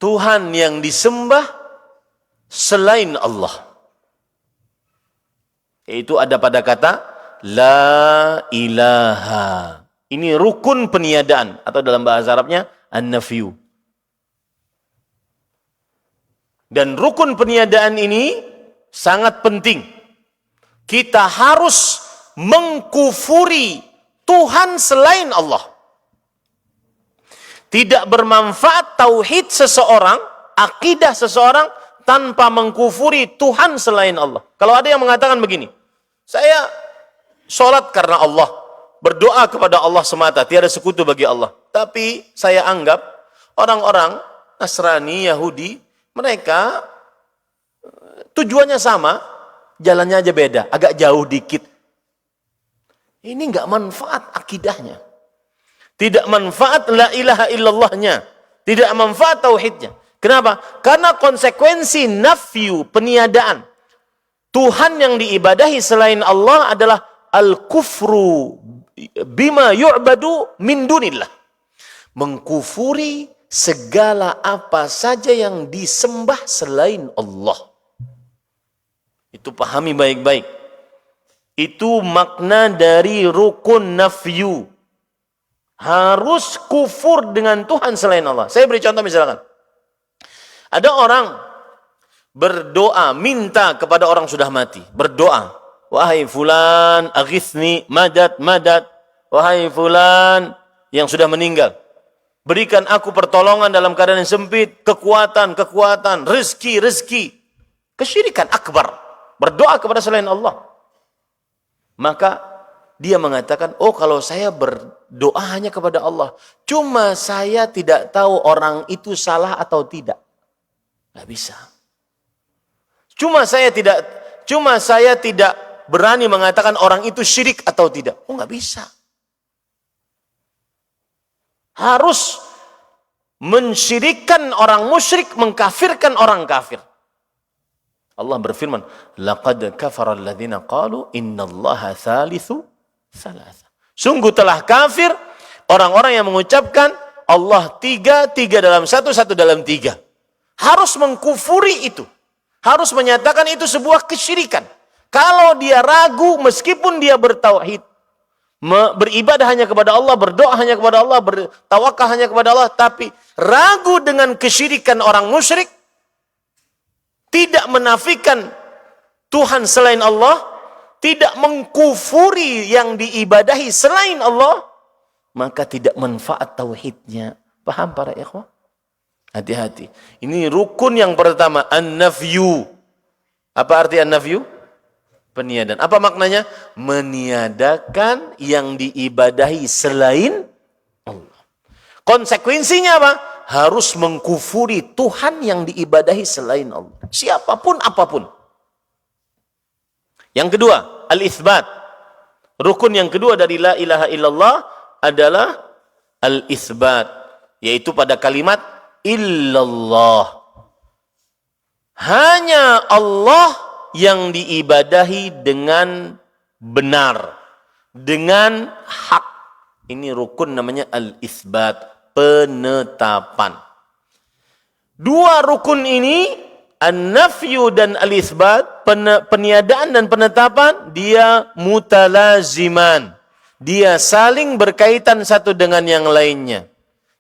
[SPEAKER 3] Tuhan yang disembah selain Allah. Itu ada pada kata la ilaha. Ini rukun peniadaan, atau dalam bahasa Arabnya an-nafyu. Dan rukun peniadaan ini sangat penting. Kita harus mengkufuri Tuhan selain Allah. Tidak bermanfaat tauhid seseorang, akidah seseorang tanpa mengkufuri Tuhan selain Allah. Kalau ada yang mengatakan begini, saya sholat karena Allah, berdoa kepada Allah semata, tiada sekutu bagi Allah. Tapi saya anggap orang-orang Nasrani, Yahudi, mereka tujuannya sama, jalannya aja beda, agak jauh dikit. Ini enggak manfaat akidahnya. Tidak manfaat la ilaha illallahnya. Tidak manfaat tauhidnya. Kenapa? Karena konsekuensi nafyu, peniadaan. Tuhan yang diibadahi selain Allah adalah al-kufru bima yu'badu min dunillah. Mengkufuri segala apa saja yang disembah selain Allah. Itu pahami baik-baik. Itu makna dari rukun nafyu. Harus kufur dengan Tuhan selain Allah. Saya beri contoh misalkan. Ada orang berdoa, minta kepada orang sudah mati. Berdoa. Wahai fulan, aghithni, madad, madad. Wahai fulan yang sudah meninggal. Berikan aku pertolongan dalam keadaan yang sempit. Kekuatan, kekuatan, rezeki, rezeki. Kesyirikan akbar. Berdoa kepada selain Allah. Maka dia mengatakan, oh kalau saya berdoa hanya kepada Allah. Cuma saya tidak tahu orang itu salah atau tidak. Nggak bisa. Cuma saya tidak berani mengatakan orang itu syirik atau tidak. Oh nggak bisa. Harus mensyirikkan orang musyrik, mengkafirkan orang kafir. Allah berfirman, laqad kafara alladziina qalu innallaha tsalitsu tsalatsa. Sungguh telah kafir orang-orang yang mengucapkan Allah tiga dalam satu dalam tiga. Harus mengkufuri itu. Harus menyatakan itu sebuah kesyirikan. Kalau dia ragu meskipun dia bertauhid, beribadah hanya kepada Allah, berdoa hanya kepada Allah, bertawakal hanya kepada Allah, tapi ragu dengan kesyirikan orang musyrik, tidak menafikan Tuhan selain Allah, tidak mengkufuri yang diibadahi selain Allah, maka tidak manfaat tauhidnya. Paham para ikhwah? Hati-hati. Ini rukun yang pertama, an-nafyu. Apa arti an-nafyu? Peniadaan. Apa maknanya? Meniadakan yang diibadahi selain Allah. Konsekuensinya apa? Harus mengkufuri Tuhan yang diibadahi selain Allah. Siapapun, apapun. Yang kedua, al-itsbat. Rukun yang kedua dari la ilaha illallah adalah al-itsbat. Yaitu pada kalimat illallah. Hanya Allah yang diibadahi dengan benar. Dengan hak. Ini rukun namanya al-itsbat. Penetapan. Dua rukun ini, an-nafyu dan al-itsbat, peniadaan dan penetapan, dia mutalaziman. Dia saling berkaitan satu dengan yang lainnya.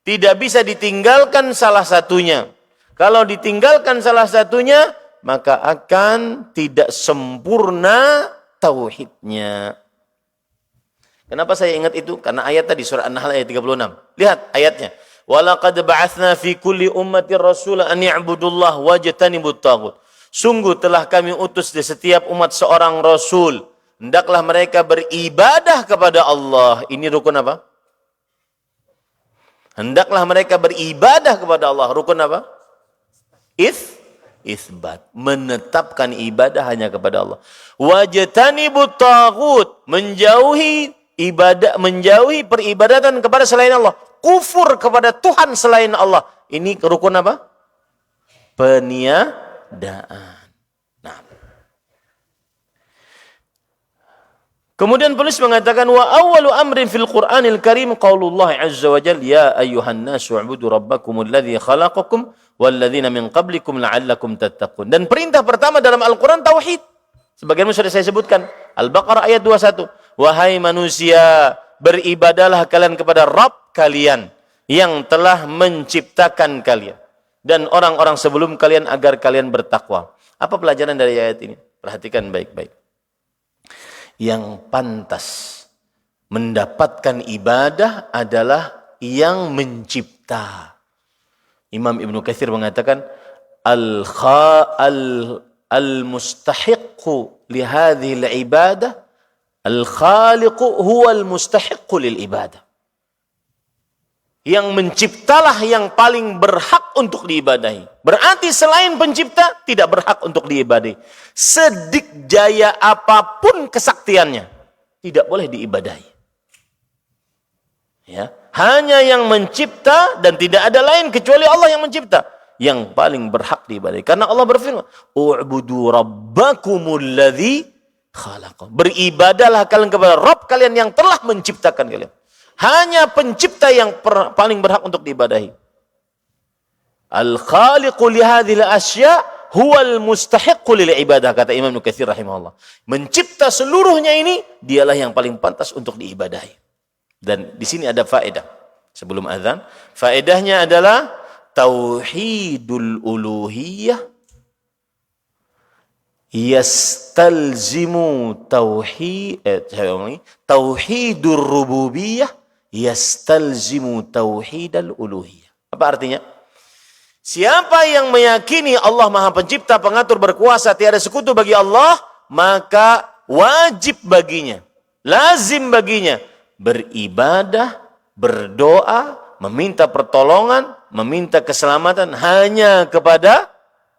[SPEAKER 3] Tidak bisa ditinggalkan salah satunya. Kalau ditinggalkan salah satunya, maka akan tidak sempurna tauhidnya. Kenapa saya ingat itu? Karena ayat tadi surah An-Nahl ayat 36. Lihat ayatnya. Walaqad ba'atsna fi kulli ummatin rasula an ya'budullah wajtanibut taghut. Sungguh telah kami utus di setiap umat seorang rasul. Hendaklah mereka beribadah kepada Allah. Ini rukun apa? Hendaklah mereka beribadah kepada Allah. Rukun apa? Itsbat. Menetapkan ibadah hanya kepada Allah. Wajtanibut taghut. Menjauhi peribadatan kepada selain Allah. Kufur kepada Tuhan selain Allah. Ini rukun apa? Peniadaan. Nah. Kemudian penulis mengatakan wa awwalu amrin fil Qur'anil Karim qaulullah azza wa jalla ya ayyuhan nasu u'budu rabbakumul ladzi khalaqakum wal ladzina min qablikum la'allakum tattaqun. Dan perintah pertama dalam Al-Qur'an tauhid. Sebagaimana sudah saya sebutkan, Al-Baqarah ayat 21. Wahai manusia, beribadahlah kalian kepada Rabb kalian yang telah menciptakan kalian dan orang-orang sebelum kalian agar kalian bertakwa. Apa pelajaran dari ayat ini? Perhatikan baik-baik. Yang pantas mendapatkan ibadah adalah yang mencipta. Imam Ibnu Katsir mengatakan al-mustahiqqu li hadhihi al-ibadah al-khaliqu huwa al-mustahiqqu lil ibadah. Yang menciptalah yang paling berhak untuk diibadahi. Berarti selain pencipta tidak berhak untuk diibadahi. Sedikjaya apapun kesaktiannya tidak boleh diibadahi. Ya, hanya yang mencipta dan tidak ada lain kecuali Allah yang mencipta yang paling berhak diibadahi. Karena Allah berfirman, "U'budu rabbakumul ladzi khalaq." Beribadahlah kalian kepada Rabb kalian yang telah menciptakan kalian. Hanya pencipta yang paling berhak untuk diibadahi. Al-khaliqu li hadhil asya' huwal mustahiqqu lil ibadah, kata Imam Ibnu Katsir rahimahullah. Mencipta seluruhnya ini dialah yang paling pantas untuk diibadahi. Dan di sini ada faedah sebelum azan. Faedahnya adalah tauhidul uluhiyah yastalzimu tauhidur rububiyah yastalzimu tauhidal uluhiyah. Apa artinya? Siapa yang meyakini Allah Maha Pencipta, pengatur, berkuasa, tiada sekutu bagi Allah, maka wajib baginya, lazim baginya beribadah, berdoa, meminta pertolongan, meminta keselamatan hanya kepada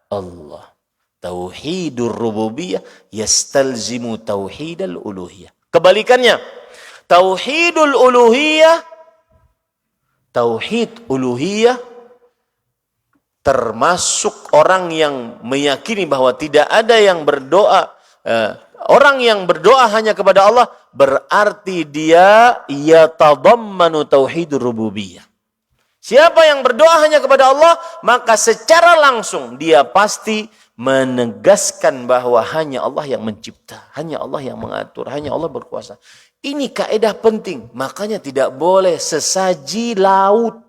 [SPEAKER 3] Allah. Tauhidur rububiyah yastalzimu tauhidal uluhiyah. Kebalikannya, tauhidul uluhiyah, tauhid uluhiyah termasuk orang yang meyakini bahwa tidak ada yang berdoa, orang yang berdoa hanya kepada Allah, berarti dia yatadammanu tauhidur rububiyah. Siapa yang berdoa hanya kepada Allah, maka secara langsung dia pasti menegaskan bahwa hanya Allah yang mencipta, hanya Allah yang mengatur, hanya Allah berkuasa. Ini kaidah penting, makanya tidak boleh sesaji laut.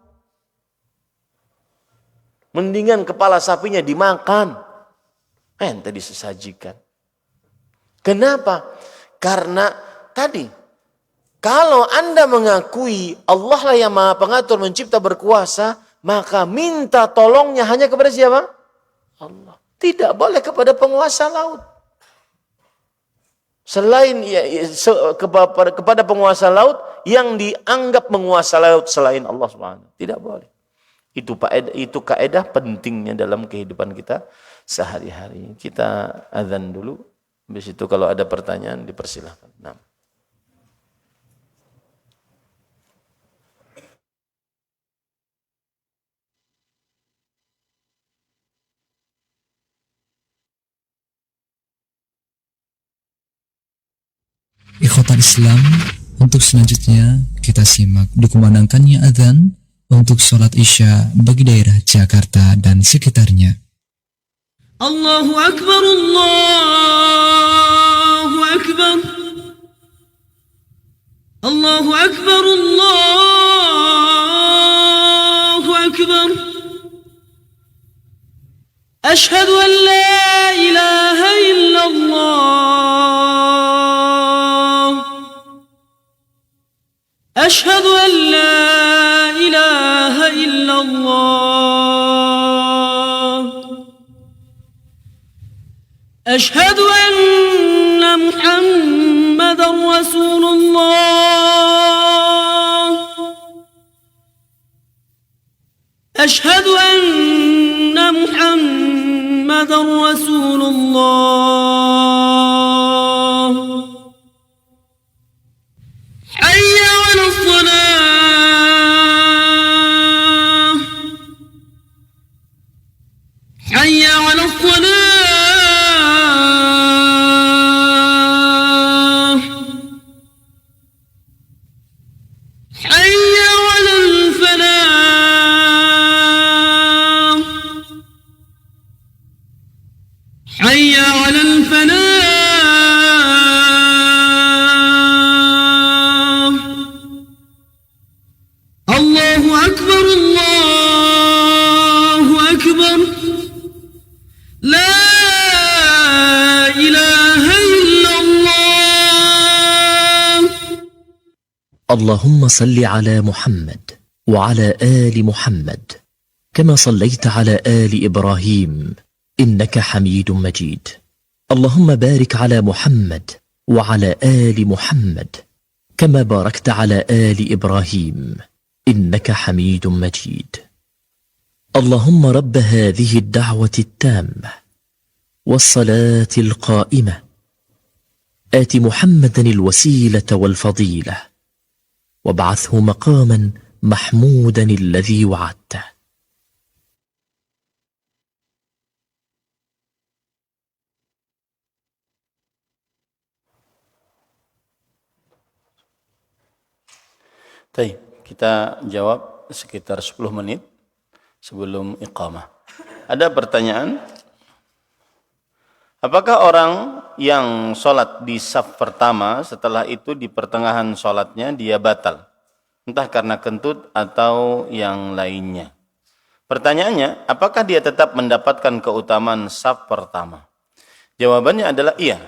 [SPEAKER 3] Mendingan kepala sapinya dimakan, ente disesajikan. Kenapa? Karena tadi, kalau Anda mengakui Allah lah yang Maha Pengatur, mencipta, berkuasa, maka minta tolongnya hanya kepada siapa? Allah. Tidak boleh kepada penguasa laut. Selain kepada penguasa laut yang dianggap menguasai laut selain Allah Subhanahu. Tidak boleh. Itu kaidah pentingnya dalam kehidupan kita sehari-hari. Kita azan dulu. Habis itu kalau ada pertanyaan dipersilahkan. Nah.
[SPEAKER 2] Ikhwatal Islam, untuk selanjutnya kita simak dikumandangkannya adzan untuk sholat Isya bagi daerah Jakarta dan sekitarnya.
[SPEAKER 4] Allahu Akbar, Allahu Akbar, Allahu Akbar, Allahu Akbar. Ashhadu an la ilaha illallah. أشهد أن لا إله إلا الله. أشهد أن محمدا رسول الله. أشهد أن محمدا رسول الله. حي على الصلاة. حي على الصلاة. حي على الفلاح. حي على الفلاح.
[SPEAKER 5] اللهم صل على محمد وعلى آل محمد كما صليت على آل إبراهيم إنك حميد مجيد. اللهم بارك على محمد وعلى آل محمد كما باركت على آل إبراهيم إنك حميد مجيد. اللهم رب هذه الدعوة التامة والصلاة القائمة آت محمدا الوسيلة والفضيلة وابعثه مقاما محمودا الذي وعدته.
[SPEAKER 3] Baik, kita jawab sekitar 10 menit sebelum iqamah. Ada pertanyaan? Apakah orang yang sholat di saf pertama setelah itu di pertengahan sholatnya dia batal? Entah karena kentut atau yang lainnya. Pertanyaannya, apakah dia tetap mendapatkan keutamaan saf pertama? Jawabannya adalah iya.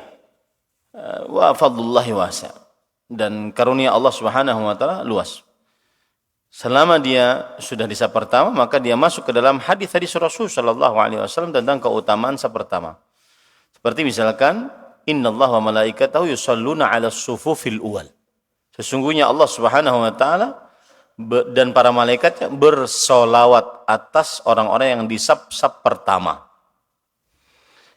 [SPEAKER 3] Wa fadlullahi wasa'. Dan karunia Allah Subhanahu wa taala luas. Selama dia sudah di saf pertama, maka dia masuk ke dalam hadis-hadis Rasul sallallahu alaihi wasallam tentang keutamaan saf pertama. Seperti misalkan, innallaha wa malaikatahu yusholluna 'alas sufufil awwal. Sesungguhnya Allah Subhanahu wa taala dan para malaikatnya bersolawat atas orang-orang yang di saf pertama.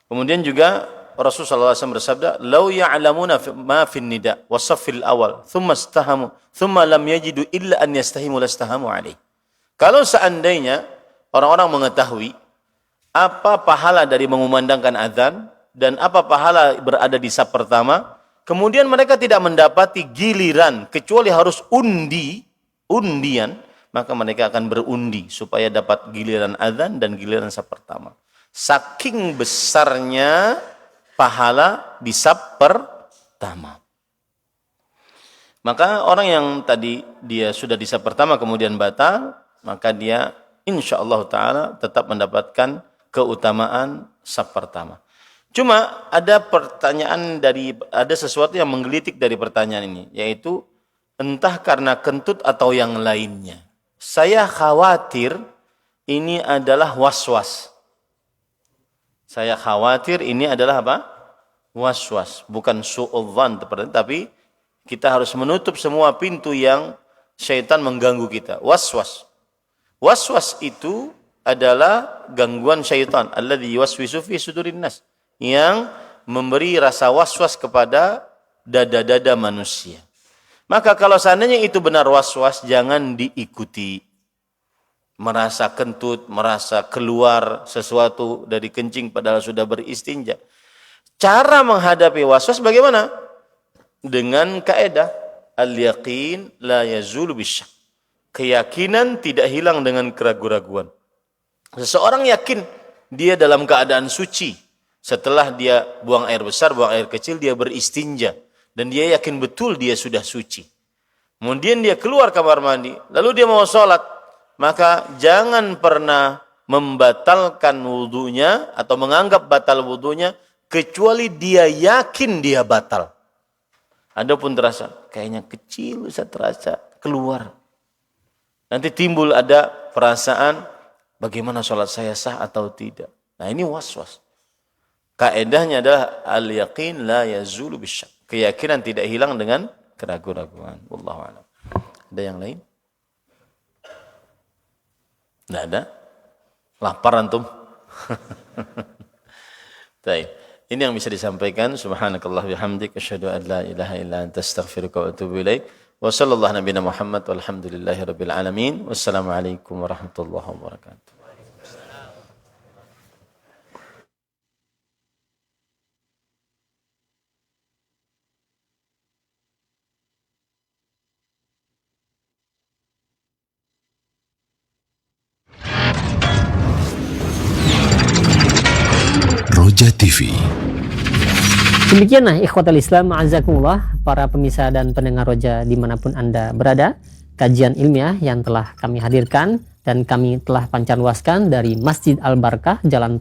[SPEAKER 3] Kemudian juga Rasulullah SAW bersabda, "Lau ya'lamuna ma fin nida wa saffil awal, thumma istahamu, thumma lam yajidu illa an yastahimu lastahamu alaih." Kalau seandainya orang-orang mengetahui apa pahala dari mengumandangkan azan dan apa pahala berada di saf pertama, kemudian mereka tidak mendapati giliran kecuali harus undian, maka mereka akan berundi supaya dapat giliran azan dan giliran saf pertama. Saking besarnya pahala di saf pertama. Maka orang yang tadi dia sudah di saf pertama kemudian batal, maka dia insyaallah taala tetap mendapatkan keutamaan saf pertama. Cuma ada ada sesuatu yang menggelitik dari pertanyaan ini, yaitu entah karena kentut atau yang lainnya. Saya khawatir ini adalah was-was. Saya khawatir ini adalah apa? Was-was, bukan su'udzan, tapi kita harus menutup semua pintu yang syaitan mengganggu kita. Was-was. Was-was itu adalah gangguan syaitan, alladzi yuwaswisu fi sudurin nas, yang memberi rasa was-was kepada dada-dada manusia. Maka kalau seandainya itu benar was-was, jangan diikuti. Merasa kentut, merasa keluar sesuatu dari kencing padahal sudah beristinja. Cara menghadapi waswas bagaimana? Dengan kaidah al-yaqin la yazulu bisyak. Keyakinan tidak hilang dengan keraguan-raguan. Seseorang yakin dia dalam keadaan suci. Setelah dia buang air besar, buang air kecil, dia beristinja. Dan dia yakin betul dia sudah suci. Kemudian dia keluar kamar mandi, lalu dia mau sholat. Maka jangan pernah membatalkan wudunya atau menganggap batal wudunya kecuali dia yakin dia batal. Adapun terasa kayaknya kecil, saya terasa keluar. Nanti timbul ada perasaan bagaimana sholat saya sah atau tidak. Nah ini was-was. Kaedahnya adalah al-yaqin la yazulu bisyak. Keyakinan tidak hilang dengan keraguan-raguan. Wallahu a'lam. Ada yang lain? Tidak ada? Lapar antum? Baik. Ini yang bisa disampaikan. Subhanakallah bihamdik. Asyhadu an la ilaha illa anta astaghfiruka wa atubu ilaik. Wa sallallahu nabiyana Muhammad walhamdulillahi rabbil alamin. Wassalamualaikum warahmatullahi wabarakatuh.
[SPEAKER 2] Roja TV.
[SPEAKER 1] Demikianlah ikhwatal Islam ma'azakumullah, para pemirsa dan pendengar Roja dimanapun Anda berada, kajian ilmiah yang telah kami hadirkan dan kami telah pancarluaskan dari Masjid Al-Barakah, Jalan